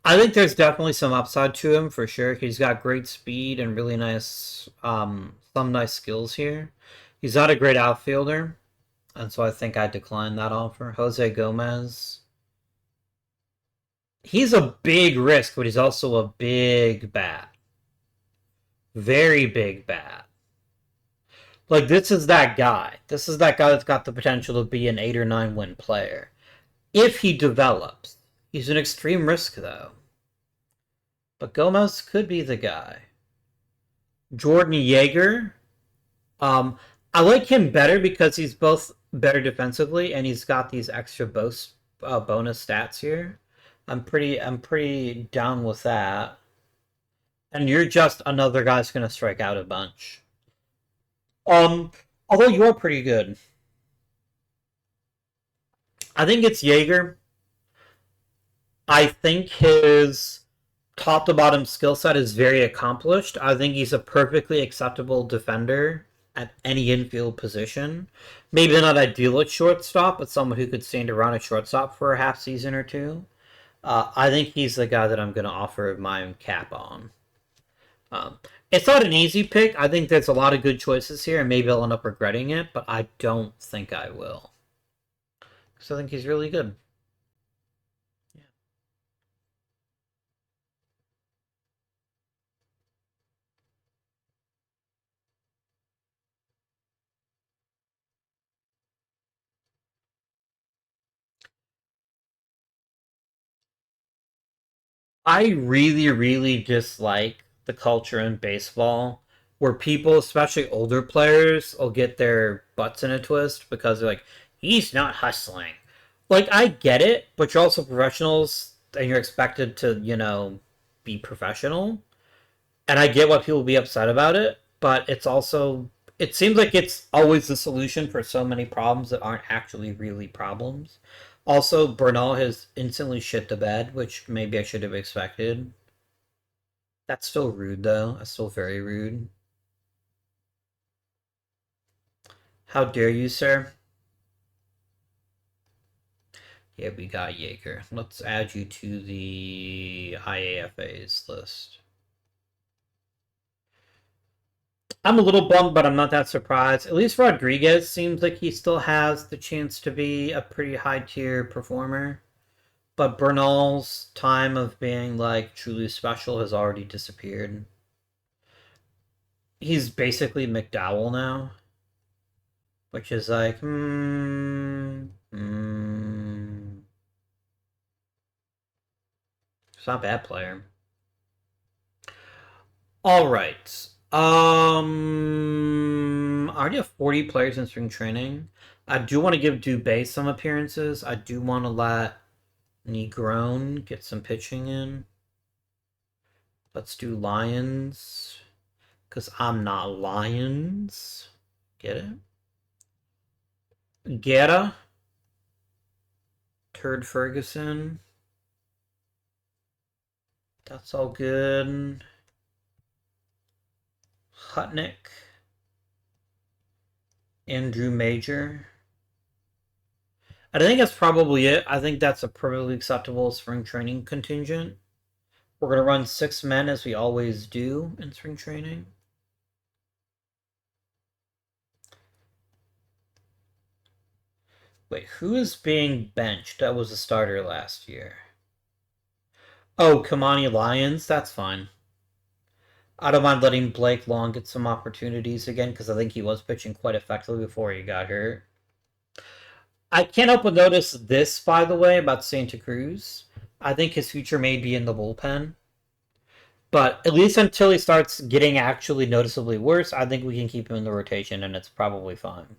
I think there's definitely some upside to him for sure. He's got great speed and really nice, some nice skills here. He's not a great outfielder, and so I think I declined that offer. Jose Gomez. He's a big risk, but he's also a big bat. Very big bat. Like, this is that guy. This is that guy that's got the potential to be an 8 or 9 win player. If he develops. He's an extreme risk, though. But Gomez could be the guy. Jordan Yeager. I like him better because he's both better defensively and he's got these extra bonus stats here. I'm pretty down with that. And you're just another guy that's gonna strike out a bunch. Um, Although you are pretty good. I think it's Yeager. I think his top to bottom skill set is very accomplished. I think he's a perfectly acceptable defender at any infield position. Maybe not ideal at shortstop, but someone who could stand around a shortstop for a half season or two. I think he's the guy that I'm going to offer my cap on. It's not an easy pick. I think there's a lot of good choices here, and maybe I'll end up regretting it, but I don't think I will. Because I think he's really good. I really, really dislike the culture in baseball where people, especially older players, will get their butts in a twist because they're like, he's not hustling. Like, I get it, but you're also professionals and you're expected to, be professional. And I get why people be upset about it, but it's also, it seems like it's always the solution for so many problems that aren't actually really problems. Also, Bernal has instantly shit the bed, which maybe I should have expected. That's still rude, though. That's still very rude. How dare you, sir? Yeah, we got Yeager. Let's add you to the IAFA's list. I'm a little bummed, but I'm not that surprised. At least Rodriguez seems like he still has the chance to be a pretty high tier performer. But Bernal's time of being like truly special has already disappeared. He's basically McDowell now, which is like, It's not a bad player. All right. I already have 40 players in spring training. I do want to give Dubé some appearances. I do want to let Negron get some pitching in. Let's do Lions. Because I'm not Lions. Get it? Guerra. Turd Ferguson. That's all good. Hutnick. Andrew Major. I think that's probably it. I think that's a perfectly acceptable spring training contingent. We're going to run 6 men as we always do in spring training. Wait, who is being benched? That was a starter last year. Oh, Kamani Lyons? That's fine. I don't mind letting Blake Long get some opportunities again because I think he was pitching quite effectively before he got hurt. I can't help but notice this, by the way, about Santa Cruz. I think his future may be in the bullpen. But at least until he starts getting actually noticeably worse, I think we can keep him in the rotation and it's probably fine.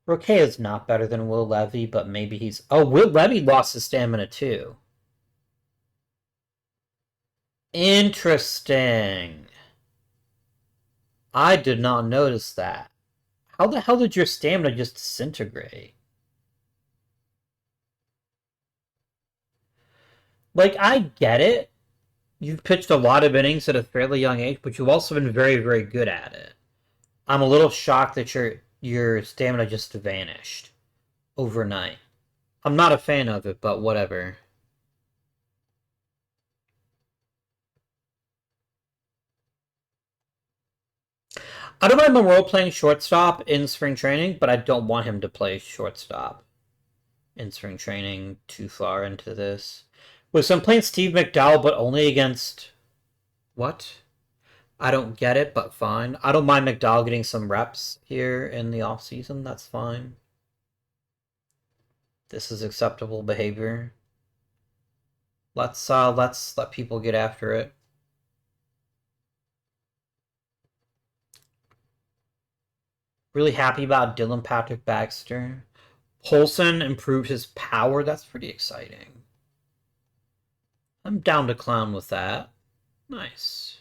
Roque is not better than Will Levy, but maybe he's... Oh, Will Levy lost his stamina too. Interesting. I did not notice that. How the hell did your stamina just disintegrate? Like, I get it. You've pitched a lot of innings at a fairly young age, but you've also been very, very good at it. I'm a little shocked that your stamina just vanished overnight. I'm not a fan of it, but whatever. I don't mind Monroe playing shortstop in spring training, but I don't want him to play shortstop in spring training too far into this. So I'm playing Steve McDowell, but only against... What? I don't get it, but fine. I don't mind McDowell getting some reps here in the offseason. That's fine. This is acceptable behavior. Let's let people get after it. Really happy about Dylan Patrick Baxter. Polson improved his power. That's pretty exciting. I'm down to clown with that. Nice.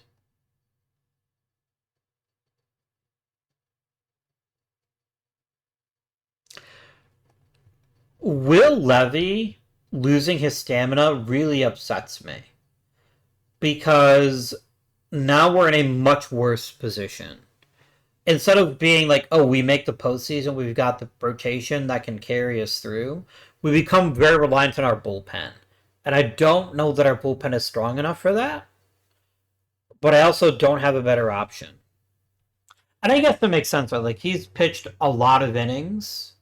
Will Levy losing his stamina really upsets me. Because now we're in a much worse position. Instead of being like, oh, we make the postseason, we've got the rotation that can carry us through, we become very reliant on our bullpen. And I don't know that our bullpen is strong enough for that. But I also don't have a better option. And I guess that makes sense, right? Like, he's pitched a lot of innings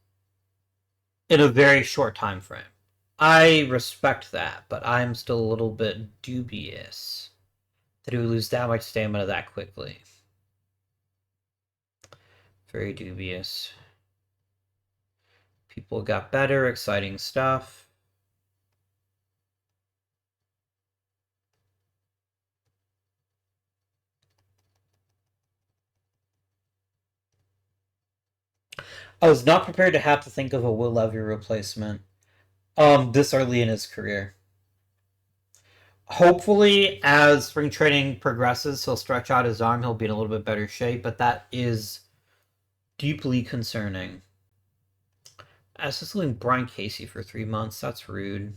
in a very short time frame. I respect that, but I'm still a little bit dubious that he would lose that much stamina that quickly. Very dubious. People got better, exciting stuff. I was not prepared to have to think of a Will Levy replacement this early in his career. Hopefully, as spring training progresses, he'll stretch out his arm, he'll be in a little bit better shape, but that is deeply concerning. As just letting Brian Casey for 3 months, that's rude.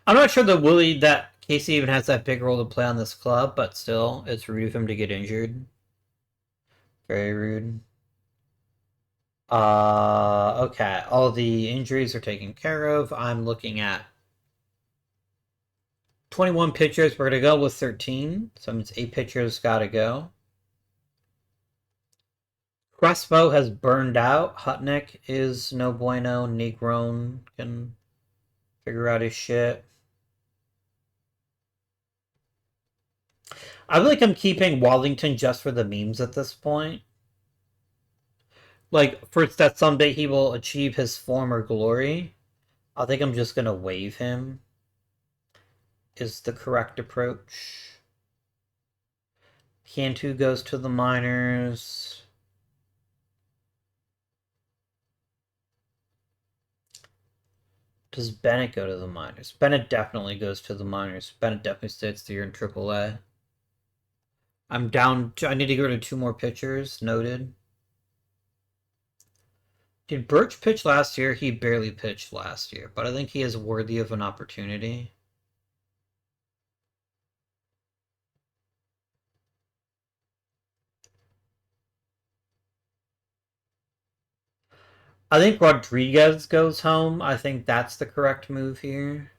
I'm not sure that Casey even has that big role to play on this club, but still, it's rude of him to get injured. Very rude. Okay. All the injuries are taken care of. I'm looking at 21 pitchers. We're gonna go with 13. So that means 8 pitchers gotta go. Crespo has burned out. Hutnick is no bueno. Negron can figure out his shit. I feel like I'm keeping Wallington just for the memes at this point. Like, first that someday he will achieve his former glory. I think I'm just gonna waive him. Is the correct approach. Cantu goes to the minors. Does Bennett go to the minors? Bennett definitely goes to the minors. Bennett definitely stays the year in AAA. I'm down. I need to go to 2 more pitchers. Noted. Did Birch pitch last year? He barely pitched last year, but I think he is worthy of an opportunity. I think Rodriguez goes home. I think that's the correct move here.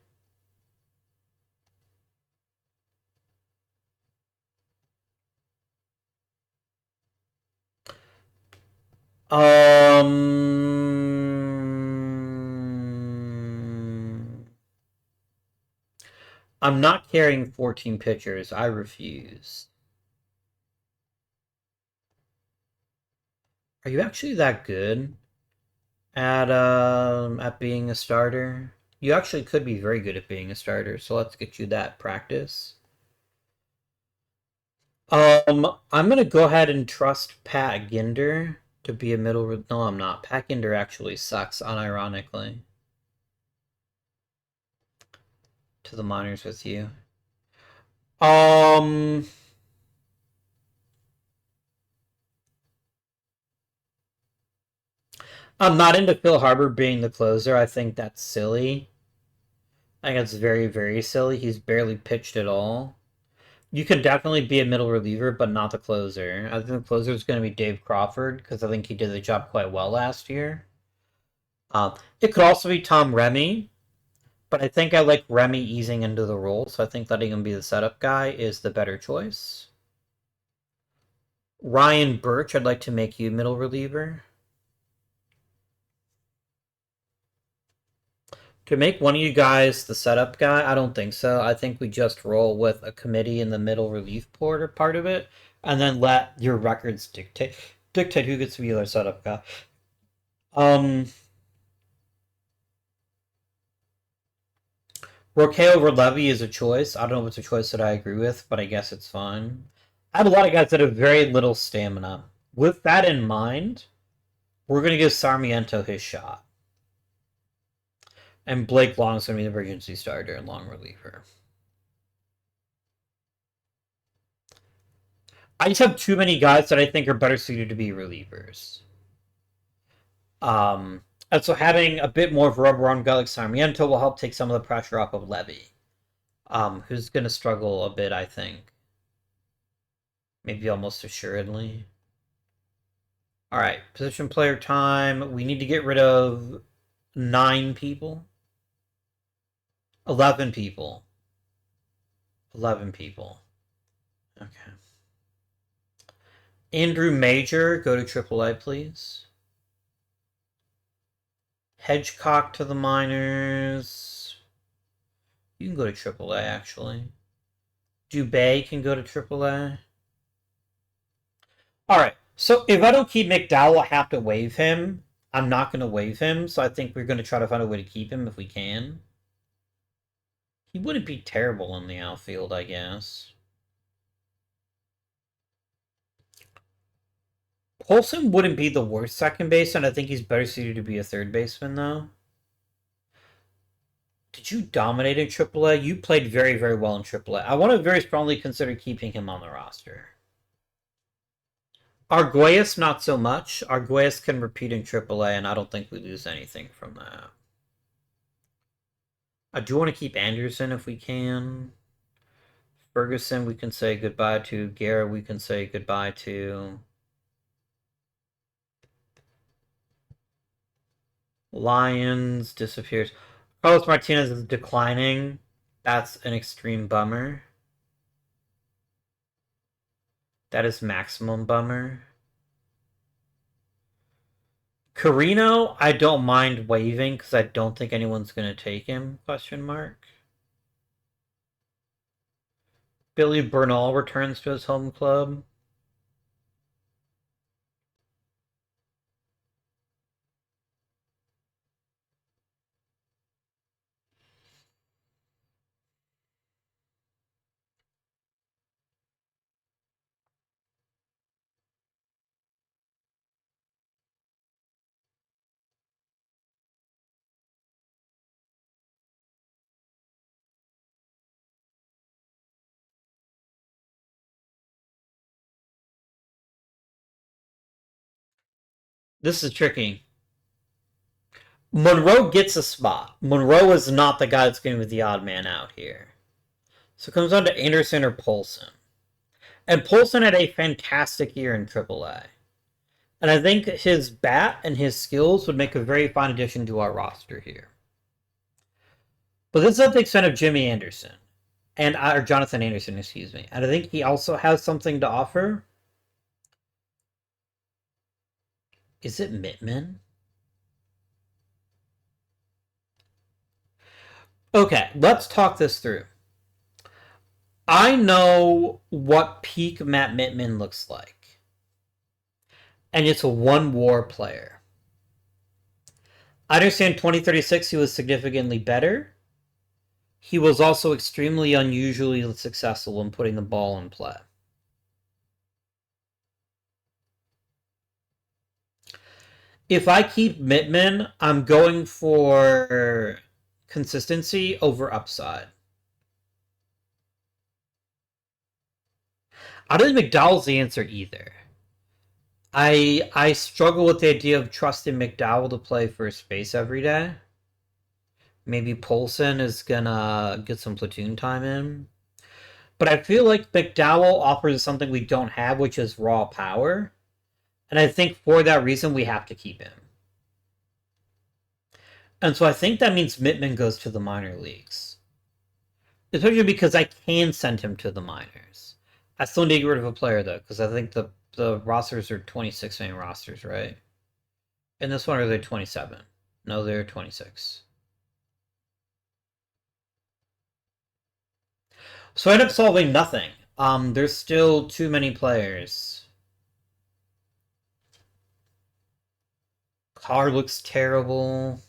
I'm not carrying 14 pitchers. I refuse. Are you actually that good at being a starter? You actually could be very good at being a starter, so let's get you that practice. I'm gonna go ahead and trust Pat Ginder to be a middle. No, I'm not. Pat Ginder actually sucks, unironically. To the minors with you. Um, I'm not into Phil Harbor being the closer. I think that's silly. I think it's very, very silly. He's barely pitched at all. You could definitely be a middle reliever, but not the closer. I think the closer is going to be Dave Crawford because I think he did the job quite well last year. It could also be Tom Remy, but I think I like Remy easing into the role, so I think letting him be the setup guy is the better choice. Ryan Birch, I'd like to make you middle reliever. To make one of you guys the setup guy, I don't think so. I think we just roll with a committee in the middle relief part of it, and then let your records dictate who gets to be their setup guy. Um, Roque over Levy is a choice. I don't know if it's a choice that I agree with, but I guess it's fine. I have a lot of guys that have very little stamina. With that in mind, we're going to give Sarmiento his shot. And Blake Long's going to be the emergency starter and long reliever. I just have too many guys that I think are better suited to be relievers. And so having a bit more of a rubber on guy like Sarmiento will help take some of the pressure off of Levy, who's going to struggle a bit, I think. Maybe almost assuredly. All right, position player time. We need to get rid of 9 people. 11 people. 11 people. Okay. Andrew Major, go to AAA, please. Hedgecock to the minors. You can go to AAA, actually. Dubé can go to AAA. All right. So if I don't keep McDowell, I have to waive him. I'm not going to waive him, so I think we're going to try to find a way to keep him if we can. He wouldn't be terrible in the outfield, I guess. Polson wouldn't be the worst second baseman. I think he's better suited to be a third baseman, though. Did you dominate in AAA? You played very, very well in AAA. I want to very strongly consider keeping him on the roster. Arguelles, not so much. Arguelles can repeat in AAA, and I don't think we lose anything from that. I do want to keep Anderson if we can. Ferguson, we can say goodbye to. Guerra, we can say goodbye to. Lions disappears. Carlos Martinez is declining. That's an extreme bummer. That is maximum bummer. Carino, I don't mind waiving because I don't think anyone's going to take him, question mark. Billy Bernal returns to his home club. This is tricky. Monroe gets a spot. Monroe is not the guy that's going to be the odd man out here. So it comes down to Anderson or Polson. And Polson had a fantastic year in AAA. And I think his bat and his skills would make a very fine addition to our roster here. But this is at the extent of Jimmy Anderson. Or Jonathan Anderson, excuse me. And I think he also has something to offer. Is it Mittman? Okay, let's talk this through. I know what peak Matt Mittman looks like. And it's a one WAR player. I understand 2036 he was significantly better. He was also extremely unusually successful in putting the ball in play. If I keep Mittman, I'm going for consistency over upside. I don't think McDowell's the answer either. I struggle with the idea of trusting McDowell to play first base every day. Maybe Polson is gonna get some platoon time in. But I feel like McDowell offers something we don't have, which is raw power. And I think for that reason, we have to keep him. And so I think that means Mittman goes to the minor leagues. Especially because I can send him to the minors. I still need to get rid of a player, though, because I think the rosters are 26-man rosters, right? In this one, are they 27? No, they're 26. So I end up solving nothing. There's still too many players. Carr looks terrible.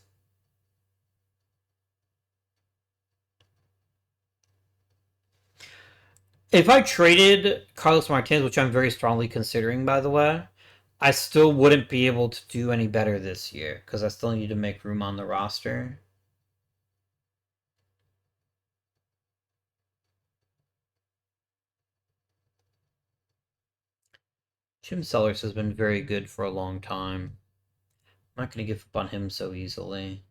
If I traded Carlos Martinez, which I'm very strongly considering, by the way, I still wouldn't be able to do any better this year because I still need to make room on the roster. Jim Sellers has been very good for a long time. I'm not going to give up on him so easily.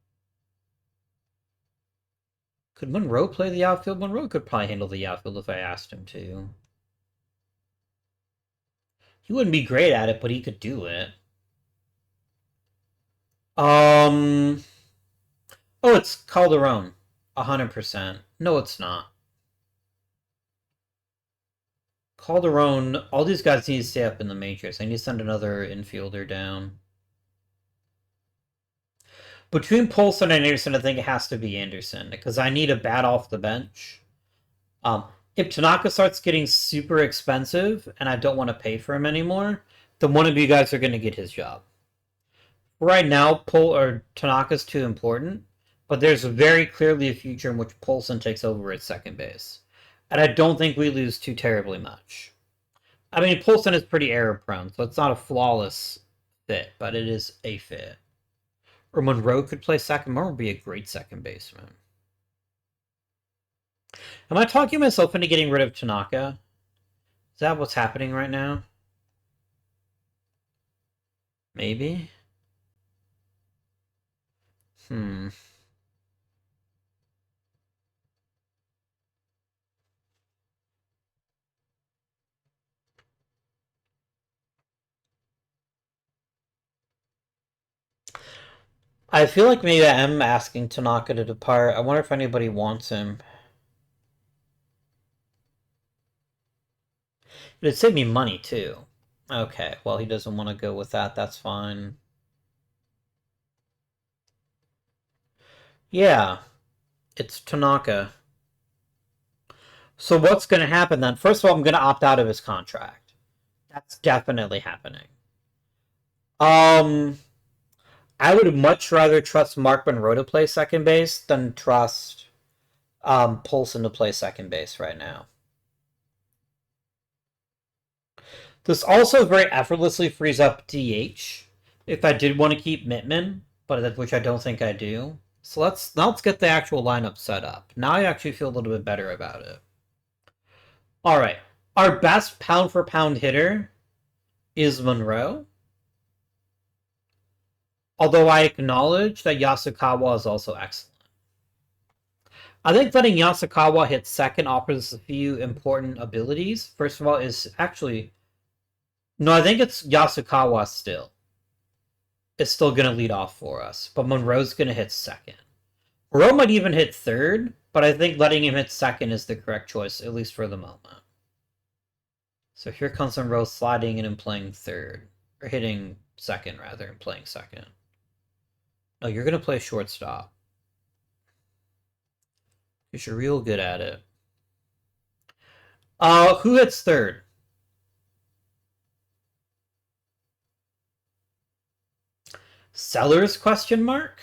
Could Monroe play the outfield? Monroe could probably handle the outfield if I asked him to. He wouldn't be great at it, but he could do it. Oh, it's Calderon. 100%. No, it's not. Calderon, all these guys need to stay up in the matrix. I need to send another infielder down. Between Polson and Anderson, I think it has to be Anderson because I need a bat off the bench. If Tanaka starts getting super expensive and I don't want to pay for him anymore, then one of you guys are going to get his job. Right now, Tanaka's too important, but there's very clearly a future in which Polson takes over at second base. And I don't think we lose too terribly much. I mean, Polson is pretty error prone, so it's not a flawless fit, but it is a fit. Or Monroe could play second. Monroe would be a great second baseman. Am I talking myself into getting rid of Tanaka? Is that what's happening right now? Maybe? Hmm. I feel like maybe I am asking Tanaka to depart. I wonder if anybody wants him. It'd save me money, too. Okay, well, he doesn't want to go with that. That's fine. Yeah, it's Tanaka. So what's going to happen then? First of all, I'm going to opt out of his contract. That's definitely happening. Um, I would much rather trust Mark Monroe to play second base than trust Polson to play second base right now. This also very effortlessly frees up DH if I did want to keep Mittman, but which I don't think I do. So let's get the actual lineup set up. Now I actually feel a little bit better about it. All right, our best pound for pound hitter is Monroe. Although I acknowledge that Yasukawa is also excellent. I think letting Yasukawa hit second offers a few important abilities. First of all, is actually no, I think it's Yasukawa still. It's still going to lead off for us, but Monroe's going to hit second. Monroe might even hit third, but I think letting him hit second is the correct choice, at least for the moment. So here comes Monroe sliding in and playing third, or hitting second rather, and playing second. No, you're going to play shortstop. Because you're real good at it. Who hits third? Sellers, question mark?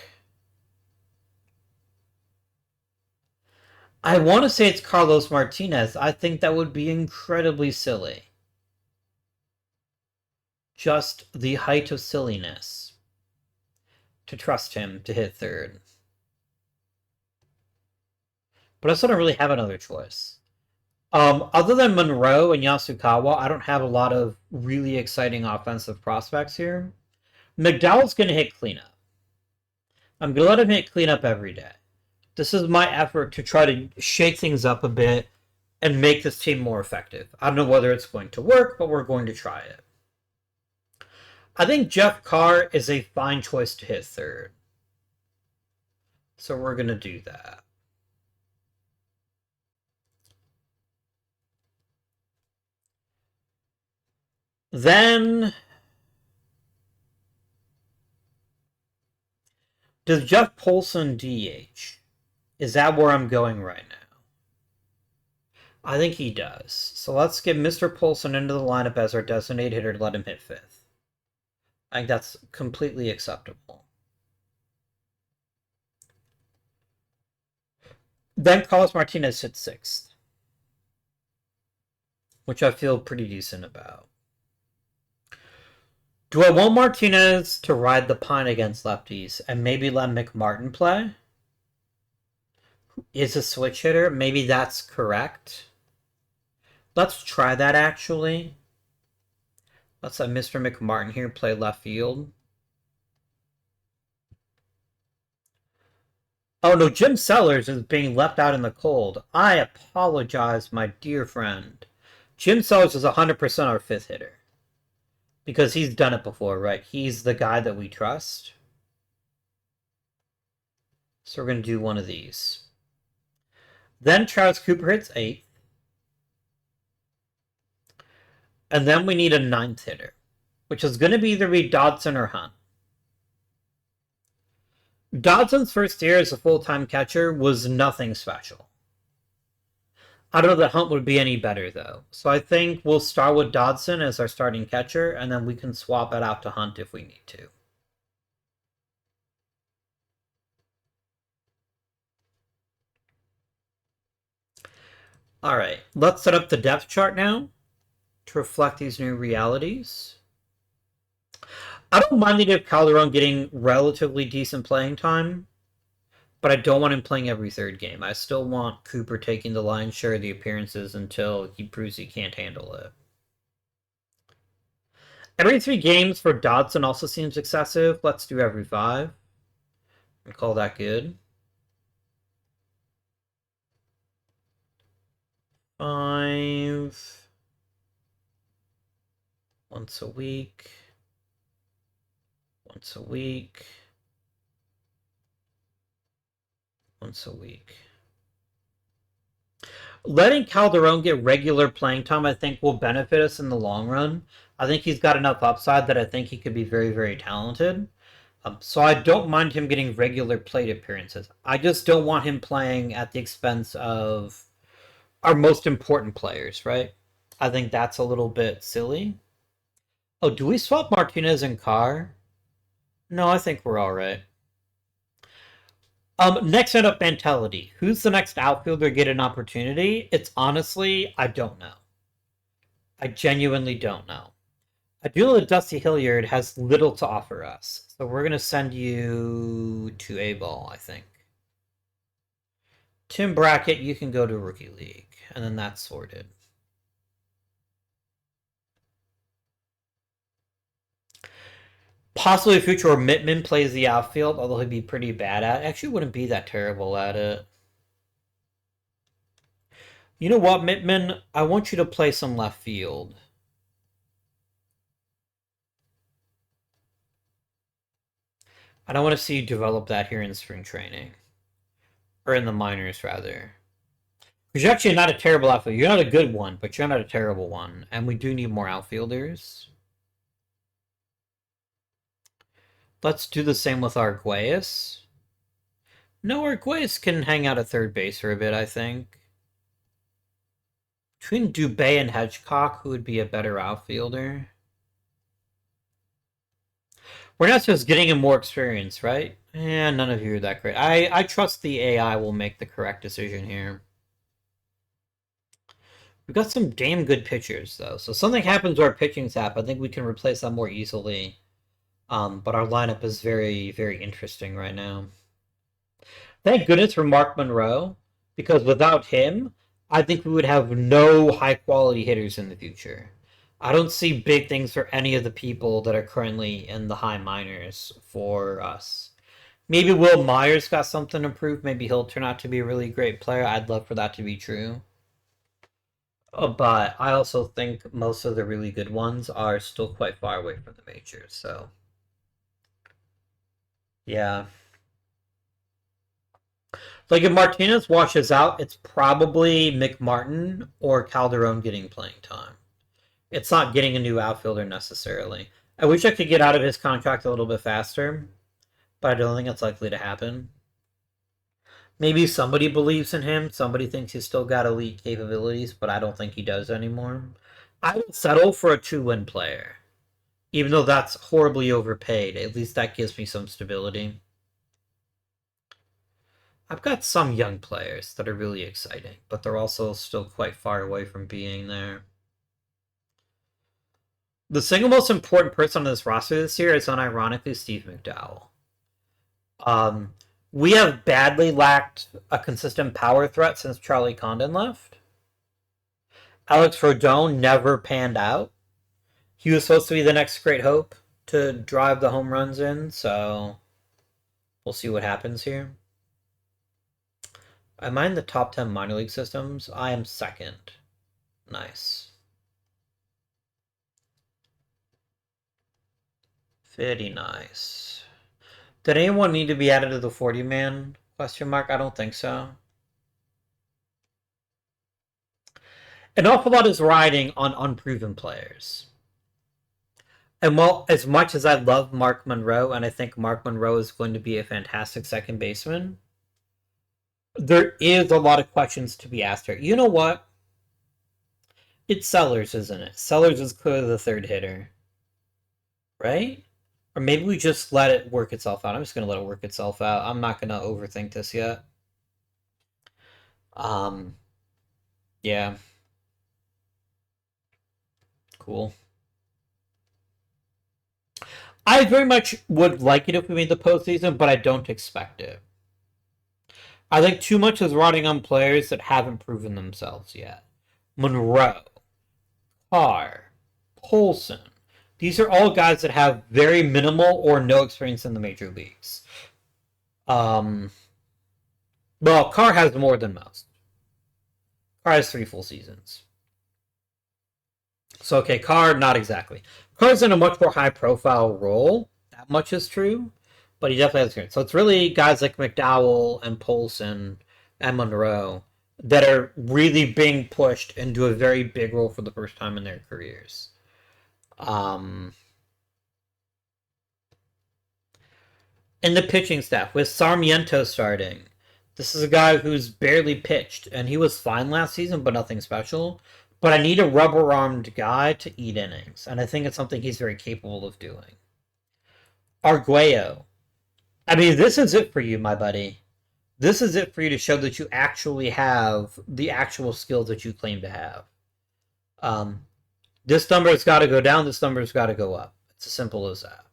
I want to say it's Carlos Martinez. I think that would be incredibly silly. Just the height of silliness to trust him to hit third. But I also don't really have another choice. Other than Monroe and Yasukawa, I don't have a lot of really exciting offensive prospects here. McDowell's going to hit cleanup. I'm going to let him hit cleanup every day. This is my effort to try to shake things up a bit and make this team more effective. I don't know whether it's going to work, but we're going to try it. I think Jeff Carr is a fine choice to hit third. So we're going to do that. Then, does Jeff Polson DH? Is that where I'm going right now? I think he does. So let's get Mr. Polson into the lineup as our designated hitter to let him hit fifth. I think that's completely acceptable. Then Carlos Martinez hits sixth, which I feel pretty decent about. Do I want Martinez to ride the pine against lefties and maybe let McMartin play? Is a switch hitter? Maybe that's correct. Let's try that, actually. Let's let Mr. McMartin here play left field. Oh no, Jim Sellers is being left out in the cold. I apologize, my dear friend. Jim Sellers is 100% our fifth hitter. Because he's done it before, right? He's the guy that we trust. So we're going to do one of these. Then Travis Cooper hits eighth. And then we need a ninth hitter, which is going to be either be Dodson or Hunt. Dodson's first year as a full-time catcher was nothing special. I don't know that Hunt would be any better, though. So I think we'll start with Dodson as our starting catcher, and then we can swap it out to Hunt if we need to. All right, let's set up the depth chart now to reflect these new realities. I don't mind the idea of Calderon getting relatively decent playing time, but I don't want him playing every third game. I still want Cooper taking the lion's share of the appearances until he proves he can't handle it. Every 3 games for Dodson also seems excessive. Let's do every 5. And call that good. 5. Once a week. Once a week. once a week. Letting Calderon get regular playing time, I think, will benefit us in the long run. I think he's got enough upside that I think he could be very, very talented. So I don't mind him getting regular plate appearances. I just don't want him playing at the expense of our most important players, right? I think that's a little bit silly. Oh, do we swap Martinez and Carr? No, I think we're all right. Next up, mentality. Who's the next outfielder to get an opportunity? It's honestly, I don't know. I genuinely don't know. I do know that Dusty Hilliard has little to offer us. So we're going to send you to A-ball, I think. Tim Brackett, you can go to Rookie League. And then that's sorted. Possibly a future where Mittman plays the outfield, although he'd be pretty bad at it. Actually, wouldn't be that terrible at it. You know what, Mittman? I want you to play some left field. I don't want to see you develop that here in spring training. Or in the minors, rather. Because you're actually not a terrible outfielder. You're not a good one, but you're not a terrible one. And we do need more outfielders. Let's do the same with Arguelles. No, Arguelles can hang out at third base for a bit, I think. Between Dubé and Hedgecock, who would be a better outfielder? We're not just getting him more experience, right? None of you are that great. I trust the AI will make the correct decision here. We've got some damn good pitchers, though. So something happens to our pitching staff, I think we can replace them more easily. But our lineup is very, very interesting right now. Thank goodness for Mark Monroe, because without him, I think we would have no high-quality hitters in the future. I don't see big things for any of the people that are currently in the high minors for us. Maybe Will Myers got something to prove. Maybe he'll turn out to be a really great player. I'd love for that to be true. But I also think most of the really good ones are still quite far away from the majors, so... yeah. Like, if Martinez washes out, it's probably McMartin or Calderon getting playing time. It's not getting a new outfielder necessarily. I wish I could get out of his contract a little bit faster, but I don't think it's likely to happen. Maybe somebody believes in him. Somebody thinks he's still got elite capabilities, but I don't think he does anymore. I would settle for a 2-win player. Even though that's horribly overpaid, at least that gives me some stability. I've got some young players that are really exciting, but they're also still quite far away from being there. The single most important person on this roster this year is unironically Steve McDowell. We have badly lacked a consistent power threat since Charlie Condon left. Alex Rodon never panned out. He was supposed to be the next great hope to drive the home runs in, so we'll see what happens here. Am I in the top 10 minor league systems? I am second. Nice. Very nice. Did anyone need to be added to the 40-man? Question mark? I don't think so. An awful lot is riding on unproven players. And well, as much as I love Mark Monroe, and I think Mark Monroe is going to be a fantastic second baseman, there is a lot of questions to be asked here. You know what? It's Sellers, isn't it? Sellers is clearly the third hitter. Right? Or maybe we just let it work itself out. I'm just going to let it work itself out. I'm not going to overthink this yet. Yeah. Cool. I very much would like it if we made the postseason, but I don't expect it. I think too much is riding on players that haven't proven themselves yet. Monroe, Carr, Polson. These are all guys that have very minimal or no experience in the major leagues. Well, Carr has more than most. Carr has 3 full seasons. So, okay, Carr, not exactly. Carr's in a much more high-profile role. That much is true. but he definitely has experience. So it's really guys like McDowell and Polson and Monroe that are really being pushed into a very big role for the first time in their careers. Um, in the pitching staff, with Sarmiento starting, this is a guy who's barely pitched, and he was fine last season, but nothing special. But I need a rubber-armed guy to eat innings, and I think it's something he's very capable of doing. Arguello. I mean, this is it for you, my buddy. This is it for you to show that you actually have the actual skills that you claim to have. Um, this number's got to go down. This number's got to go up. It's as simple as that.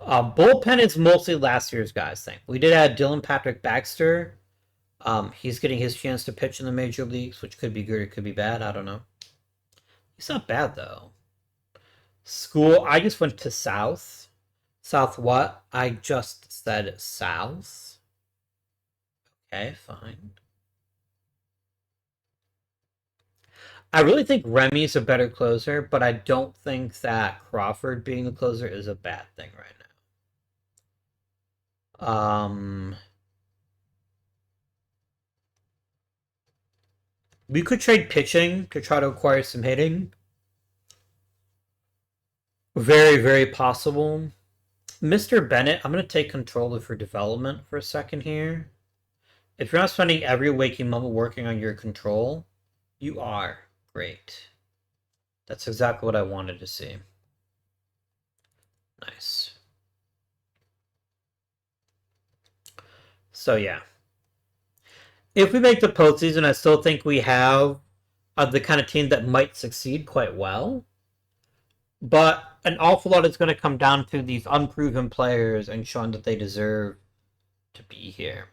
Bullpen is mostly last year's guys thing. We did add Dylan Patrick Baxter. He's getting his chance to pitch in the major leagues, which could be good or could be bad. I don't know. He's not bad though. School. I just went to South. South what? I just said South. Okay, fine. I really think Remy's a better closer, but I don't think that Crawford being the closer is a bad thing right now. We could trade pitching to try to acquire some hitting. Very, very possible. Mr. Bennett, I'm going to take control of your development for a second here. If you're not spending every waking moment working on your control, you are. Great. That's exactly what I wanted to see. Nice. So, yeah. If we make the postseason, I still think we have the kind of team that might succeed quite well. But an awful lot is going to come down to these unproven players and showing that they deserve to be here.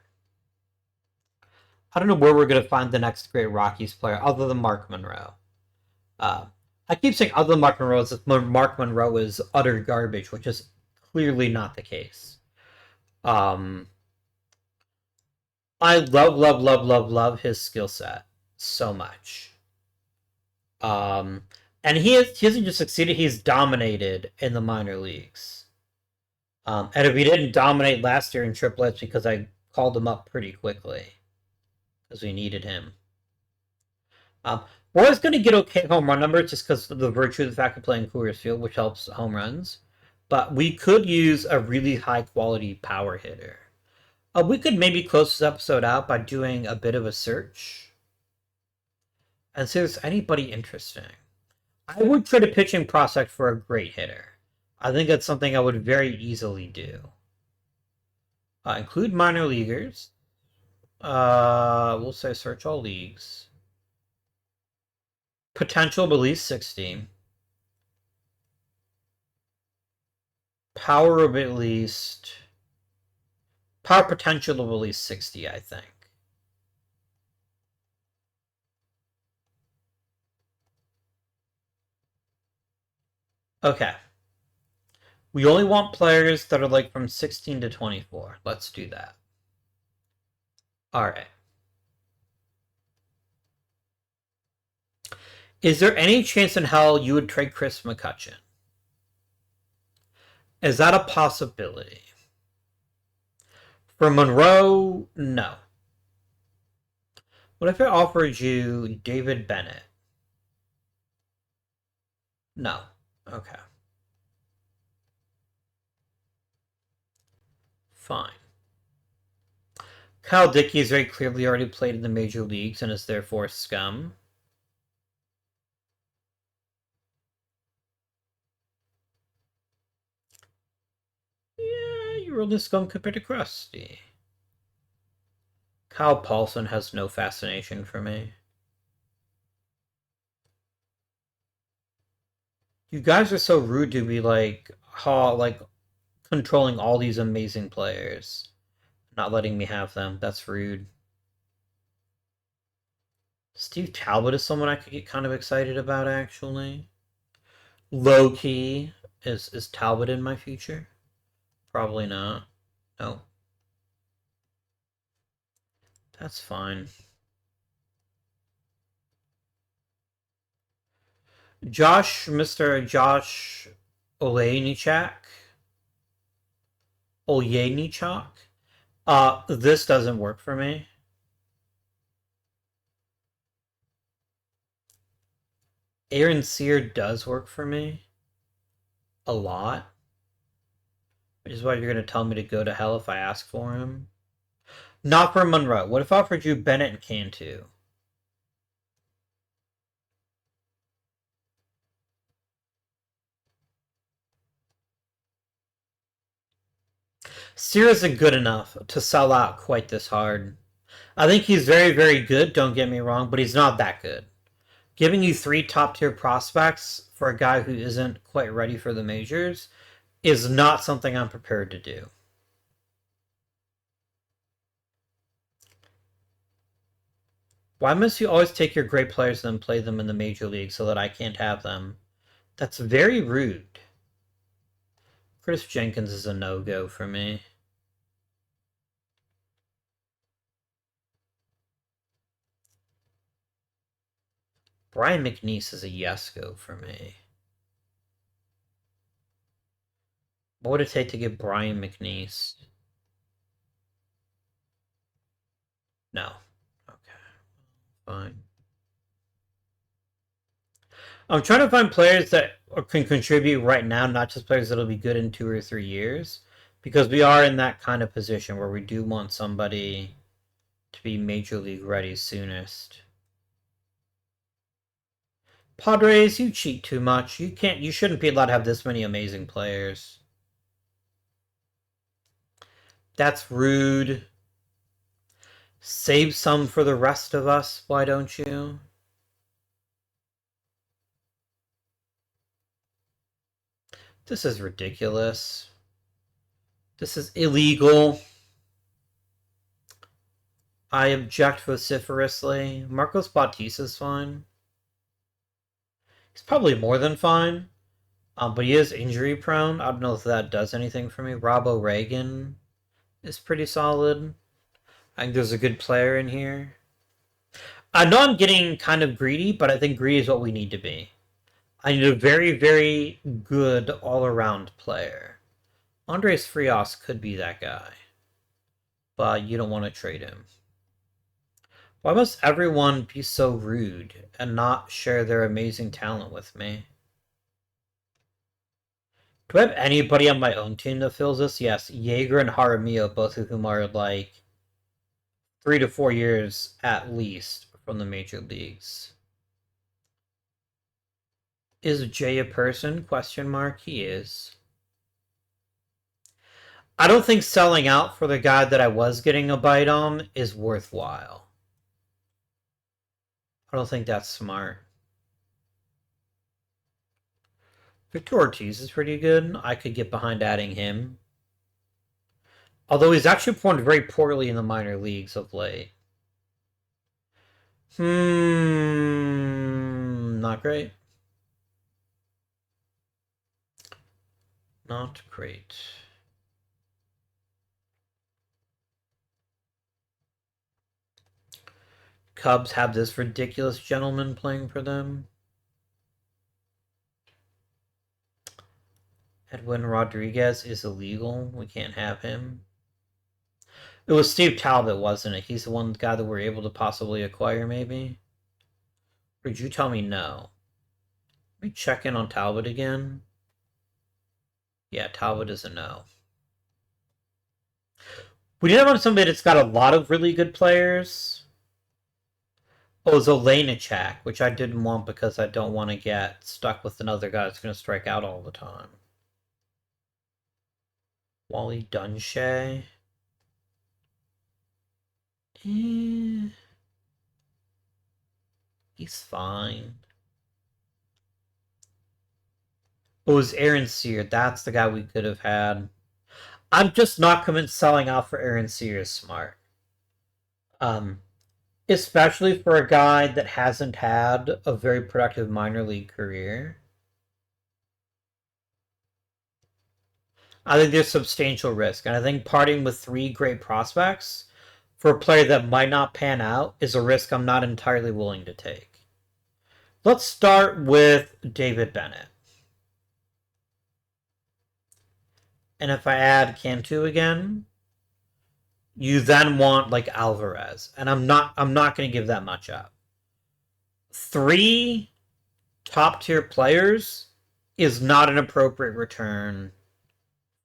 I don't know where we're going to find the next great Rockies player other than Mark Monroe. I keep saying other than Mark Monroe as if Mark Monroe is utter garbage, which is clearly not the case. I love his skill set so much. And he hasn't just succeeded, he's dominated in the minor leagues. And if he didn't dominate last year in AAA, it's because I called him up pretty quickly. Because we needed him. We're always going to get okay home run numbers just because of the virtue of the fact of playing Coors Field, which helps home runs. But we could use a really high-quality power hitter. We could maybe close this episode out by doing a bit of a search. And see if there's anybody interesting. I would trade a pitching prospect for a great hitter. I think that's something I would very easily do. Include minor leaguers. We'll say search all leagues. Potential release 60. Power of at least. Power potential of at least 60, I think. Okay. We only want players that are like from 16 to 24. Let's do that. Alright. Is there any chance in hell you would trade Chris McCutcheon? Is that a possibility? For Monroe, no. What if I offered you David Bennett? No. Okay. Fine. Kyle Dickey has very clearly already played in the major leagues and is therefore scum. Yeah, you're really scum compared to Krusty. Kyle Paulson has no fascination for me. You guys are so rude to be like controlling all these amazing players. Not letting me have them. That's rude. Steve Talbot is someone I could get kind of excited about, actually. Low key. Is Talbot in my future? Probably not. No. That's fine. Mr. Josh Olejniczak. Olejnichuk. This doesn't work for me. Aaron Sear does work for me. A lot. Which is why you're going to tell me to go to hell if I ask for him. Not for Monroe. What if I offered you Bennett and Cantu? Sear isn't good enough to sell out quite this hard. I think he's very, very good, don't get me wrong, but he's not that good. Giving you 3 top tier prospects for a guy who isn't quite ready for the majors is not something I'm prepared to do. Why must you always take your great players and then play them in the major league so that I can't have them? That's very rude. Chris Jenkins is a no-go for me. Brian McNeese is a yes-go for me. What would it take to get Brian McNeese? No. Okay. Fine. I'm trying to find players that can contribute right now, not just players that'll be good in 2 or 3 years, because we are in that kind of position where we do want somebody to be major league ready soonest. Padres, you cheat too much. You shouldn't be allowed to have this many amazing players. That's rude. Save some for the rest of us, why don't you? This is ridiculous. This is illegal. I object vociferously. Marcos Bautista's fine. He's probably more than fine. But he is injury prone. I don't know if that does anything for me. Rob O'Regan is pretty solid. I think there's a good player in here. I know I'm getting kind of greedy, but I think greedy is what we need to be. I need a very, very good all-around player. Andres Frias could be that guy. But you don't want to trade him. Why must everyone be so rude and not share their amazing talent with me? Do I have anybody on my own team that fills this? Yes, Jaeger and Jaramillo, both of whom are like 3 to 4 years at least from the major leagues. Is Jay a person? Question mark. He is. I don't think selling out for the guy that I was getting a bite on is worthwhile. I don't think that's smart. Victor Ortiz is pretty good. I could get behind adding him. Although he's actually performed very poorly in the minor leagues of late. Not great. Not great. Cubs have this ridiculous gentleman playing for them. Edwin Rodriguez is illegal. We can't have him. It was Steve Talbot, wasn't it? He's the one guy that we're able to possibly acquire, maybe? Or did you tell me no? Let me check in on Talbot again. Yeah, Talbot is a no. We did have somebody that's got a lot of really good players. Oh, Zolenichak, which I didn't want because I don't want to get stuck with another guy that's going to strike out all the time. Wally Dunshay. He's fine. Oh, it was Aaron Sear. That's the guy we could have had. I'm just not convinced selling out for Aaron Sear is smart. Especially for a guy that hasn't had a very productive minor league career. I think there's substantial risk, and I think parting with 3 great prospects for a player that might not pan out is a risk I'm not entirely willing to take. Let's start with David Bennett. and if I add Cantu again, you then want like Alvarez, and I'm not going to give that much up. 3 top tier players is not an appropriate return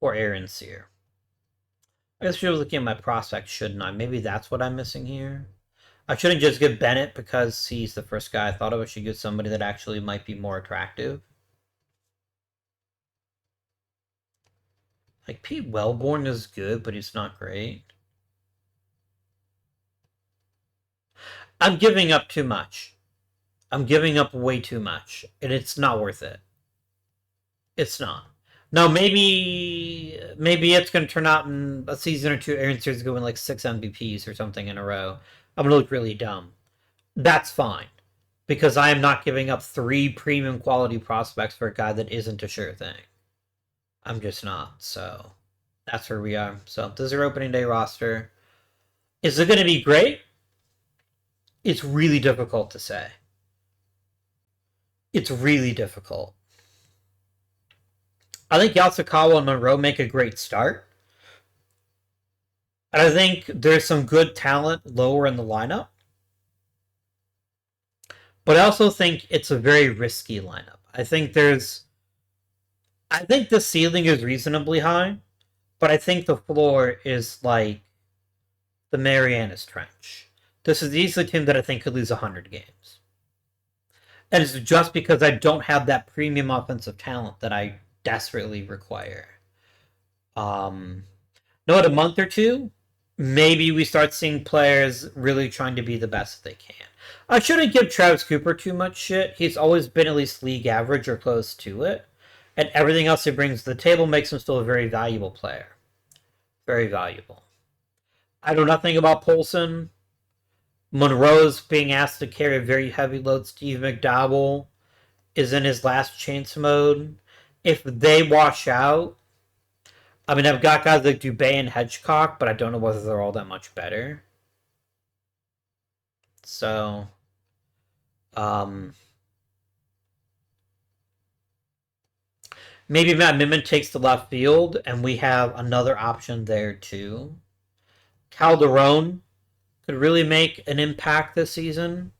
for Aaron Sear. I guess I was looking at my prospects, shouldn't I? Maybe that's what I'm missing here. I shouldn't just get Bennett because he's the first guy I thought of. I should get somebody that actually might be more attractive. Like, Pete Wellborn is good, but he's not great. I'm giving up too much. I'm giving up way too much, and it's not worth it. It's not. Now, maybe it's going to turn out in a season or two, Aaron Sears going like 6 MVPs or something in a row. I'm going to look really dumb. That's fine, because I am not giving up 3 premium quality prospects for a guy that isn't a sure thing. I'm just not, so that's where we are. So this is our opening day roster. Is it going to be great? It's really difficult to say. It's really difficult. I think Yasukawa and Monroe make a great start. And I think there's some good talent lower in the lineup. But I also think it's a very risky lineup. I think the ceiling is reasonably high, but I think the floor is like the Marianas Trench. This is easily a team that I think could lose 100 games. And it's just because I don't have that premium offensive talent that I desperately require. In a month or two, maybe we start seeing players really trying to be the best they can. I shouldn't give Travis Cooper too much shit. He's always been at least league average or close to it. And everything else he brings to the table makes him still a very valuable player. Very valuable. I know nothing about Poulsen. Monroe's being asked to carry a very heavy load. Steve McDowell is in his last chance mode. If they wash out, I mean, I've got guys like Dubé and Hedgecock, but I don't know whether they're all that much better. So, maybe Matt Miman takes the left field, and we have another option there too. Calderon could really make an impact this season.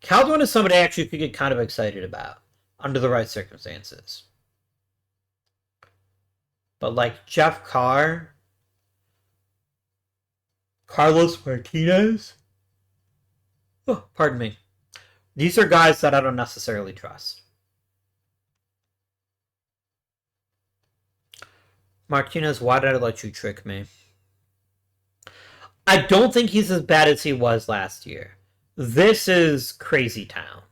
Calderon is somebody I actually could get kind of excited about under the right circumstances. But like Jeff Carr, Carlos Martinez, pardon me. These are guys that I don't necessarily trust. Martinez, why did I let you trick me? I don't think he's as bad as he was last year. This is crazy town.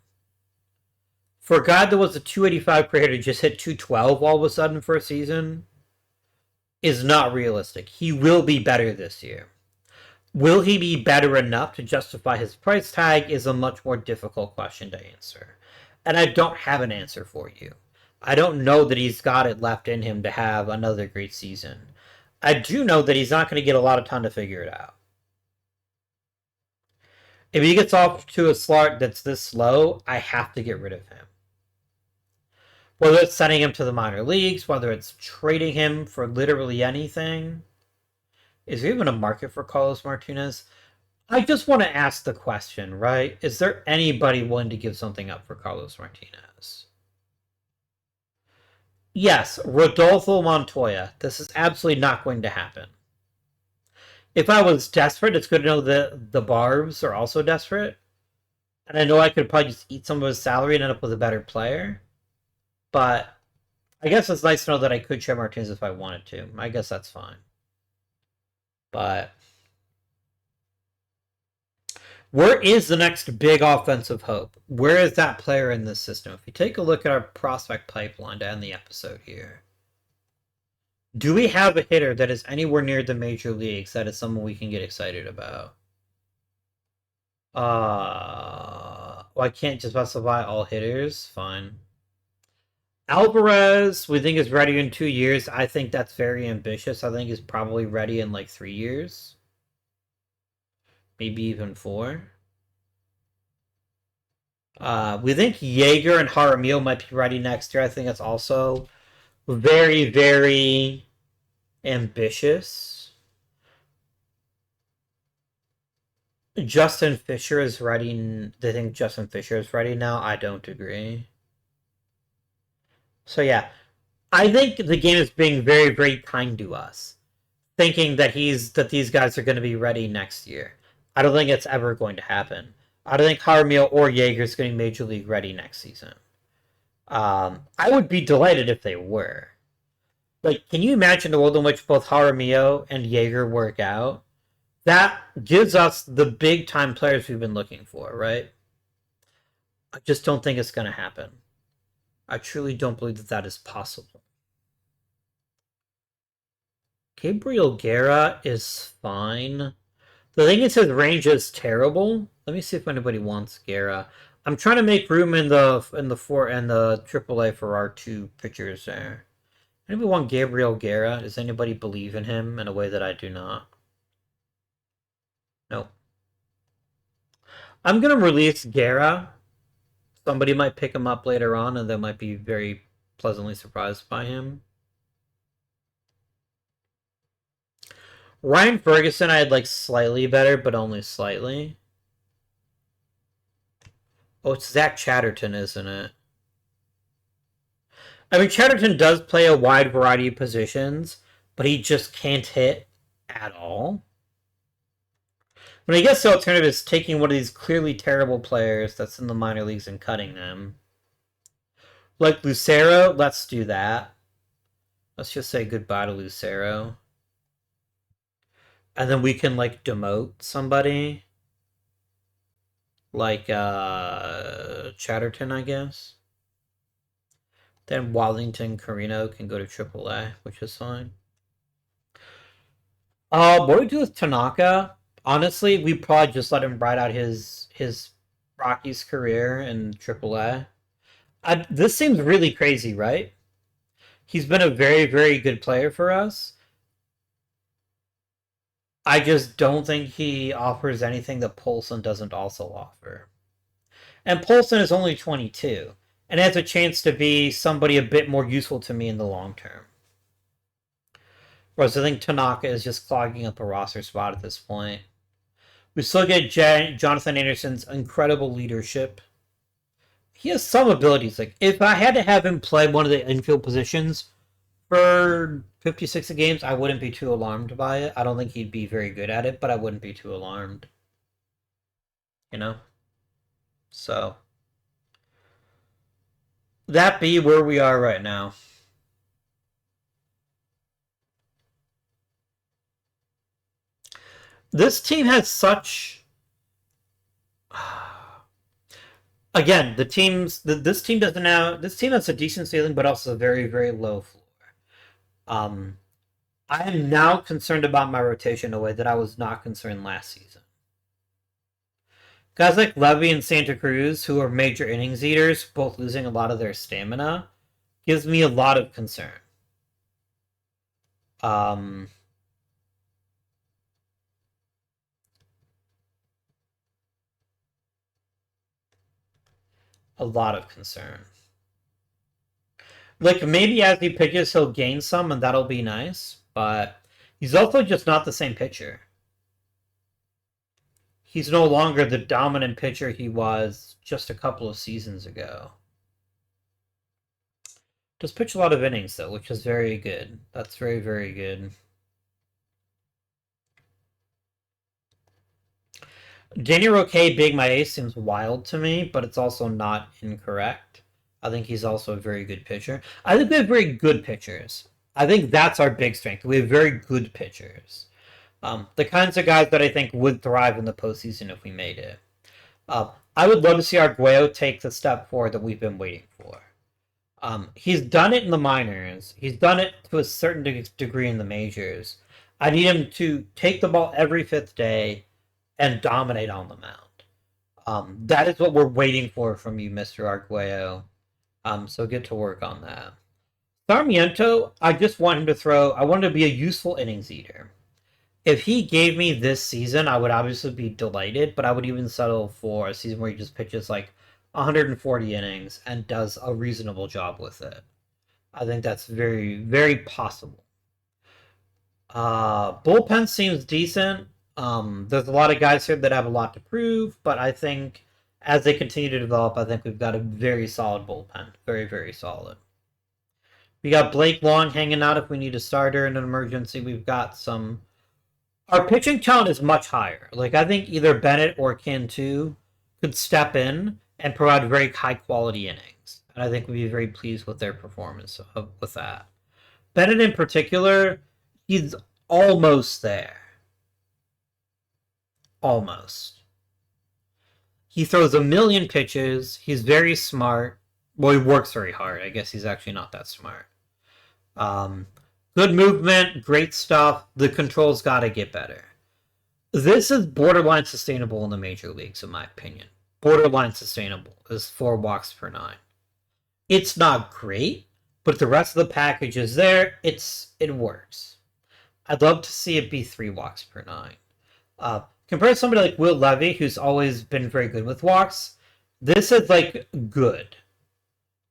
For a guy that was a 285 per hitter to just hit 212 all of a sudden for a season is not realistic. He will be better this year. Will he be better enough to justify his price tag is a much more difficult question to answer. And I don't have an answer for you. I don't know that he's got it left in him to have another great season. I do know that he's not going to get a lot of time to figure it out. If he gets off to a start that's this slow, I have to get rid of him. Whether it's sending him to the minor leagues, whether it's trading him for literally anything. Is there even a market for Carlos Martinez? I just want to ask the question, right? Is there anybody willing to give something up for Carlos Martinez? Yes, Rodolfo Montoya. This is absolutely not going to happen. If I was desperate, it's good to know that the Barbs are also desperate. And I know I could probably just eat some of his salary and end up with a better player. But I guess it's nice to know that I could trade Martinez if I wanted to. I guess that's fine. But where is the next big offensive hope? Where is that player in this system? If you take a look at our prospect pipeline to end the episode here, do we have a hitter that is anywhere near the major leagues that is someone we can get excited about? Well, I can't just specify all hitters. Fine. Alvarez, we think is ready in 2 years. I think that's very ambitious. I think he's probably ready in like 3 years. Maybe even 4. We think Yeager and Jaramillo might be ready next year. I think that's also very, very ambitious. Justin Fisher is ready. They think Justin Fisher is ready now. I don't agree. So yeah, I think the game is being very, very kind to us, thinking that these guys are going to be ready next year. I don't think it's ever going to happen. I don't think Jaramillo or Jaeger is getting major league ready next season. I would be delighted if they were. Like, can you imagine the world in which both Jaramillo and Jaeger work out? That gives us the big time players we've been looking for, right? I just don't think it's going to happen. I truly don't believe that that is possible. Gabriel Guerra is fine. The thing is, his range is terrible. Let me see if anybody wants Guerra. I'm trying to make room in the four and the AAA for our two pitchers there. Anybody want Gabriel Guerra? Does anybody believe in him in a way that I do not? No. I'm gonna release Guerra. Somebody might pick him up later on, and they might be very pleasantly surprised by him. Ryan Ferguson, I had like slightly better, but only slightly. Oh, it's Zach Chatterton, isn't it? I mean, Chatterton does play a wide variety of positions, but he just can't hit at all. But I guess the alternative is taking one of these clearly terrible players that's in the minor leagues and cutting them. Like Lucero, let's do that. Let's just say goodbye to Lucero. And then we can, like, demote somebody. Like, Chatterton, I guess. Then Wallington Carino can go to AAA, which is fine. What do we do with Tanaka? Honestly, we probably just let him ride out his Rockies career in AAA. This seems really crazy, right? He's been a very, very good player for us. I just don't think he offers anything that Polson doesn't also offer. And Polson is only 22 and has a chance to be somebody a bit more useful to me in the long term. Whereas I think Tanaka is just clogging up a roster spot at this point. We still get Jonathan Anderson's incredible leadership. He has some abilities. Like, if I had to have him play one of the infield positions for 56 games, I wouldn't be too alarmed by it. I don't think he'd be very good at it, but I wouldn't be too alarmed. You know? So, that be where we are right now. This team has such... Again, this team doesn't have... This team has a decent ceiling, but also a very, very low floor. I am now concerned about my rotation in a way that I was not concerned last season. Guys like Levy and Santa Cruz, who are major innings eaters, both losing a lot of their stamina, gives me a lot of concern. A lot of concern. Like, maybe as he pitches, he'll gain some, and that'll be nice, but he's also just not the same pitcher. He's no longer the dominant pitcher he was just a couple of seasons ago. Does pitch a lot of innings, though, which is very good. That's very, very good. Daniel Roque being my ace seems wild to me, but it's also not incorrect. I think he's also a very good pitcher. I think we have very good pitchers. I think that's our big strength. We have very good pitchers. The kinds of guys that I think would thrive in the postseason if we made it. I would love to see Arguello take the step forward that we've been waiting for. He's done it in the minors. He's done it to a certain degree in the majors. I need him to take the ball every fifth day and dominate on the mound. That is what we're waiting for from you, Mr. Arguello. So get to work on that. Sarmiento, I just want him to throw... I want him to be a useful innings eater. If he gave me this season, I would obviously be delighted, but I would even settle for a season where he just pitches like 140 innings and does a reasonable job with it. I think that's very, very possible. Bullpen seems decent. There's a lot of guys here that have a lot to prove, but I think as they continue to develop, I think we've got a very solid bullpen. Very, very solid. We got Blake Long hanging out if we need a starter in an emergency. We've got some. Our pitching talent is much higher. Like, I think either Bennett or Cantu could step in and provide very high quality innings. And I think we'd be very pleased with their performance with that. Bennett in particular, he's almost there. Almost. He throws a million pitches. He's very smart. Well, he works very hard. I guess he's actually not that smart. Um, Good movement, great stuff. The control's got to get better. This is borderline sustainable in the major leagues, in my opinion. Borderline sustainable is 4 walks per 9. It's not great, but the rest of the package is there. It works. I'd love to see it be 3 walks per 9. Compared to somebody like Will Levy, who's always been very good with walks, this is like good.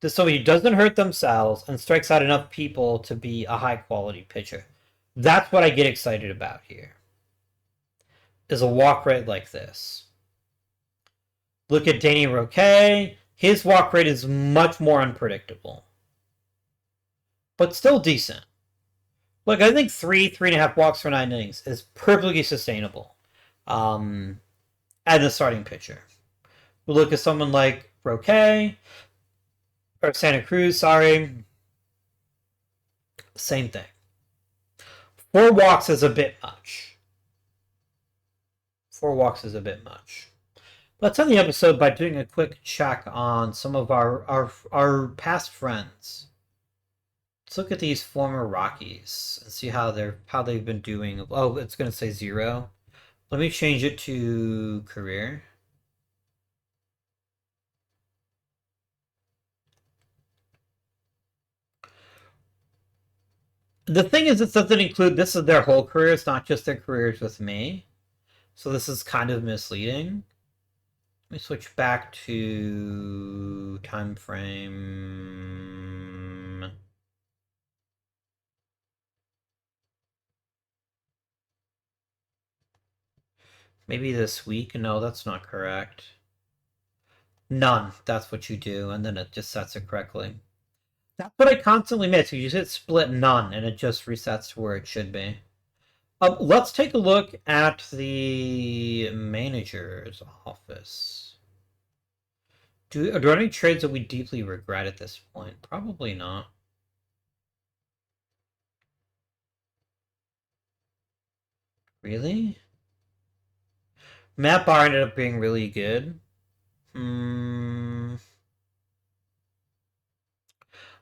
Just somebody who doesn't hurt themselves and strikes out enough people to be a high quality pitcher. That's what I get excited about here. Is a walk rate like this. Look at Danny Roque. His walk rate is much more unpredictable, but still decent. Look, I think 3.5 walks for 9 innings is perfectly sustainable. As a starting pitcher. We look at someone like Roque or Santa Cruz. Sorry, same thing. 4 walks is a bit much. 4 walks is a bit much. Let's end the episode by doing a quick check on some of our past friends. Let's look at these former Rockies and see how they've been doing. Oh, it's going to say 0. Let me change it to career. The thing is, it doesn't include, this is their whole career. It's not just their careers with me. So this is kind of misleading. Let me switch back to time frame. Maybe this week? No, that's not correct. None. That's what you do, and then it just sets it correctly. That's what I constantly miss. You just hit split none, and it just resets to where it should be. Let's take a look at the manager's office. Are there any trades that we deeply regret at this point? Probably not. Really? Matt Barr ended up being really good.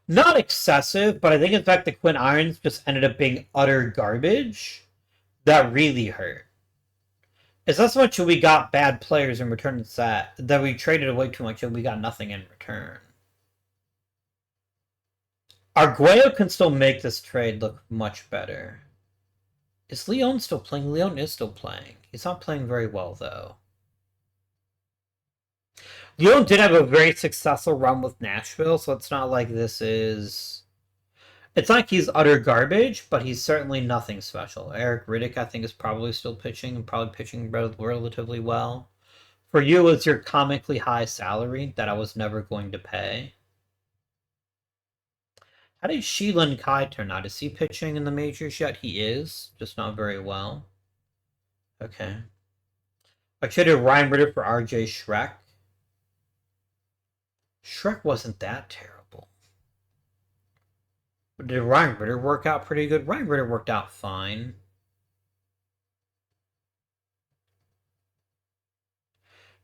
Not excessive, but I think in fact the Quinn Irons just ended up being utter garbage. That really hurt. It's not so much that we got bad players in return, it's that we traded away too much and we got nothing in return. Arguello can still make this trade look much better. Is Leon still playing? Leon is still playing. He's not playing very well, though. Leon did have a very successful run with Nashville, so it's not like this is... It's not like he's utter garbage, but he's certainly nothing special. Eric Riddick, I think, is probably still pitching, and probably pitching relatively well. For you, it's your comically high salary that I was never going to pay. How did Sheelan Kai turn out? Is he pitching in the majors yet? He is, just not very well. Okay. I traded Ryan Ritter for RJ Shrek. Shrek wasn't that terrible. But did Ryan Ritter work out pretty good? Ryan Ritter worked out fine.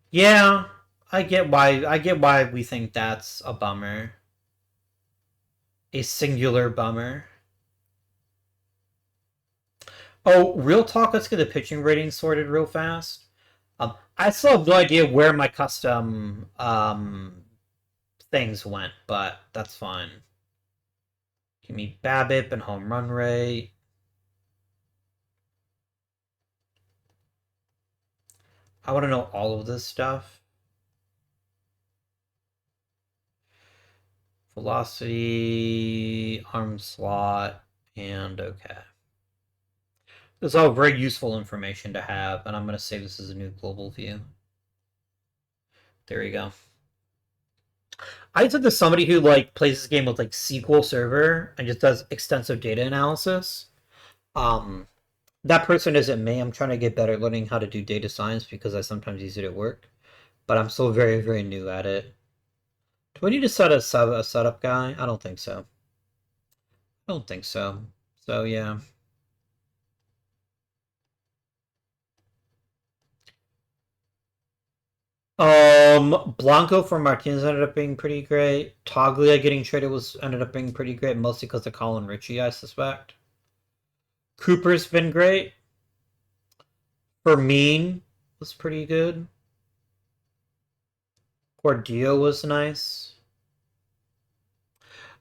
Yeah, I get why we think that's a bummer. A singular bummer. Oh, real talk, let's get the pitching rating sorted real fast. I still have no idea where my custom things went, but that's fine. Give me BABIP and home run rate. I want to know all of this stuff. Velocity, arm slot, and okay. This is all very useful information to have, and I'm going to save this as a new global view. There you go. I said to somebody who like plays this game with like SQL Server and just does extensive data analysis. That person isn't me. I'm trying to get better at learning how to do data science because I sometimes use it at work, but I'm still very, very new at it. Do we need to set a setup guy? I don't think so. I don't think so. So yeah. Blanco for Martinez ended up being pretty great. Toglia getting traded ended up being pretty great, mostly because of Colin Ritchie, I suspect. Cooper's been great. Fermin was pretty good. Gordillo was nice.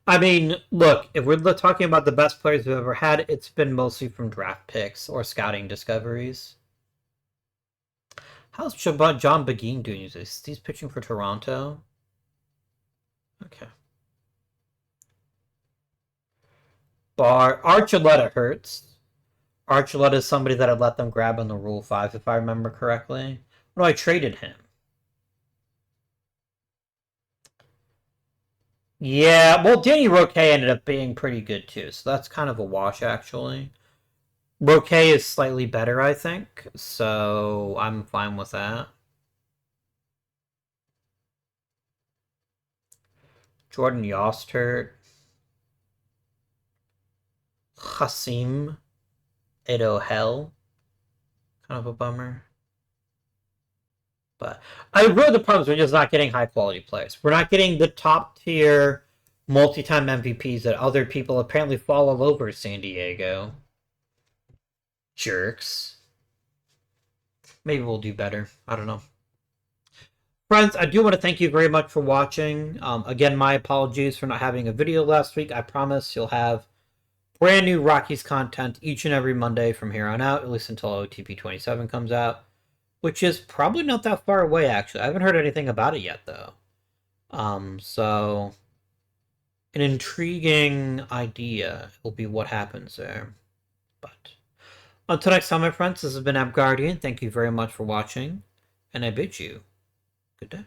I mean, look, if we're talking about the best players we've ever had, it's been mostly from draft picks or scouting discoveries. How's John Beguin doing? He's pitching for Toronto. Okay. Archuleta hurts. Archuleta is somebody that I let them grab on the Rule 5, if I remember correctly. No, I traded him. Yeah, well, Danny Roque ended up being pretty good too, so that's kind of a wash, actually. Roque is slightly better, I think, so I'm fine with that. Jordan Yost hurt. Hasim Edohel. Kind of a bummer. But I really the problem is we're just not getting high quality players. We're not getting the top tier multi-time MVPs that other people apparently fall all over San Diego. Jerks. Maybe we'll do better. I don't know. Friends, I do want to thank you very much for watching. Again, my apologies for not having a video last week. I promise you'll have brand new Rockies content each and every Monday from here on out, at least until OOTP 27 comes out, which is probably not that far away, actually. I haven't heard anything about it yet, though. So an intriguing idea will be what happens there. But until next time, my friends, this has been AppGuardian. Thank you very much for watching, and I bid you good day.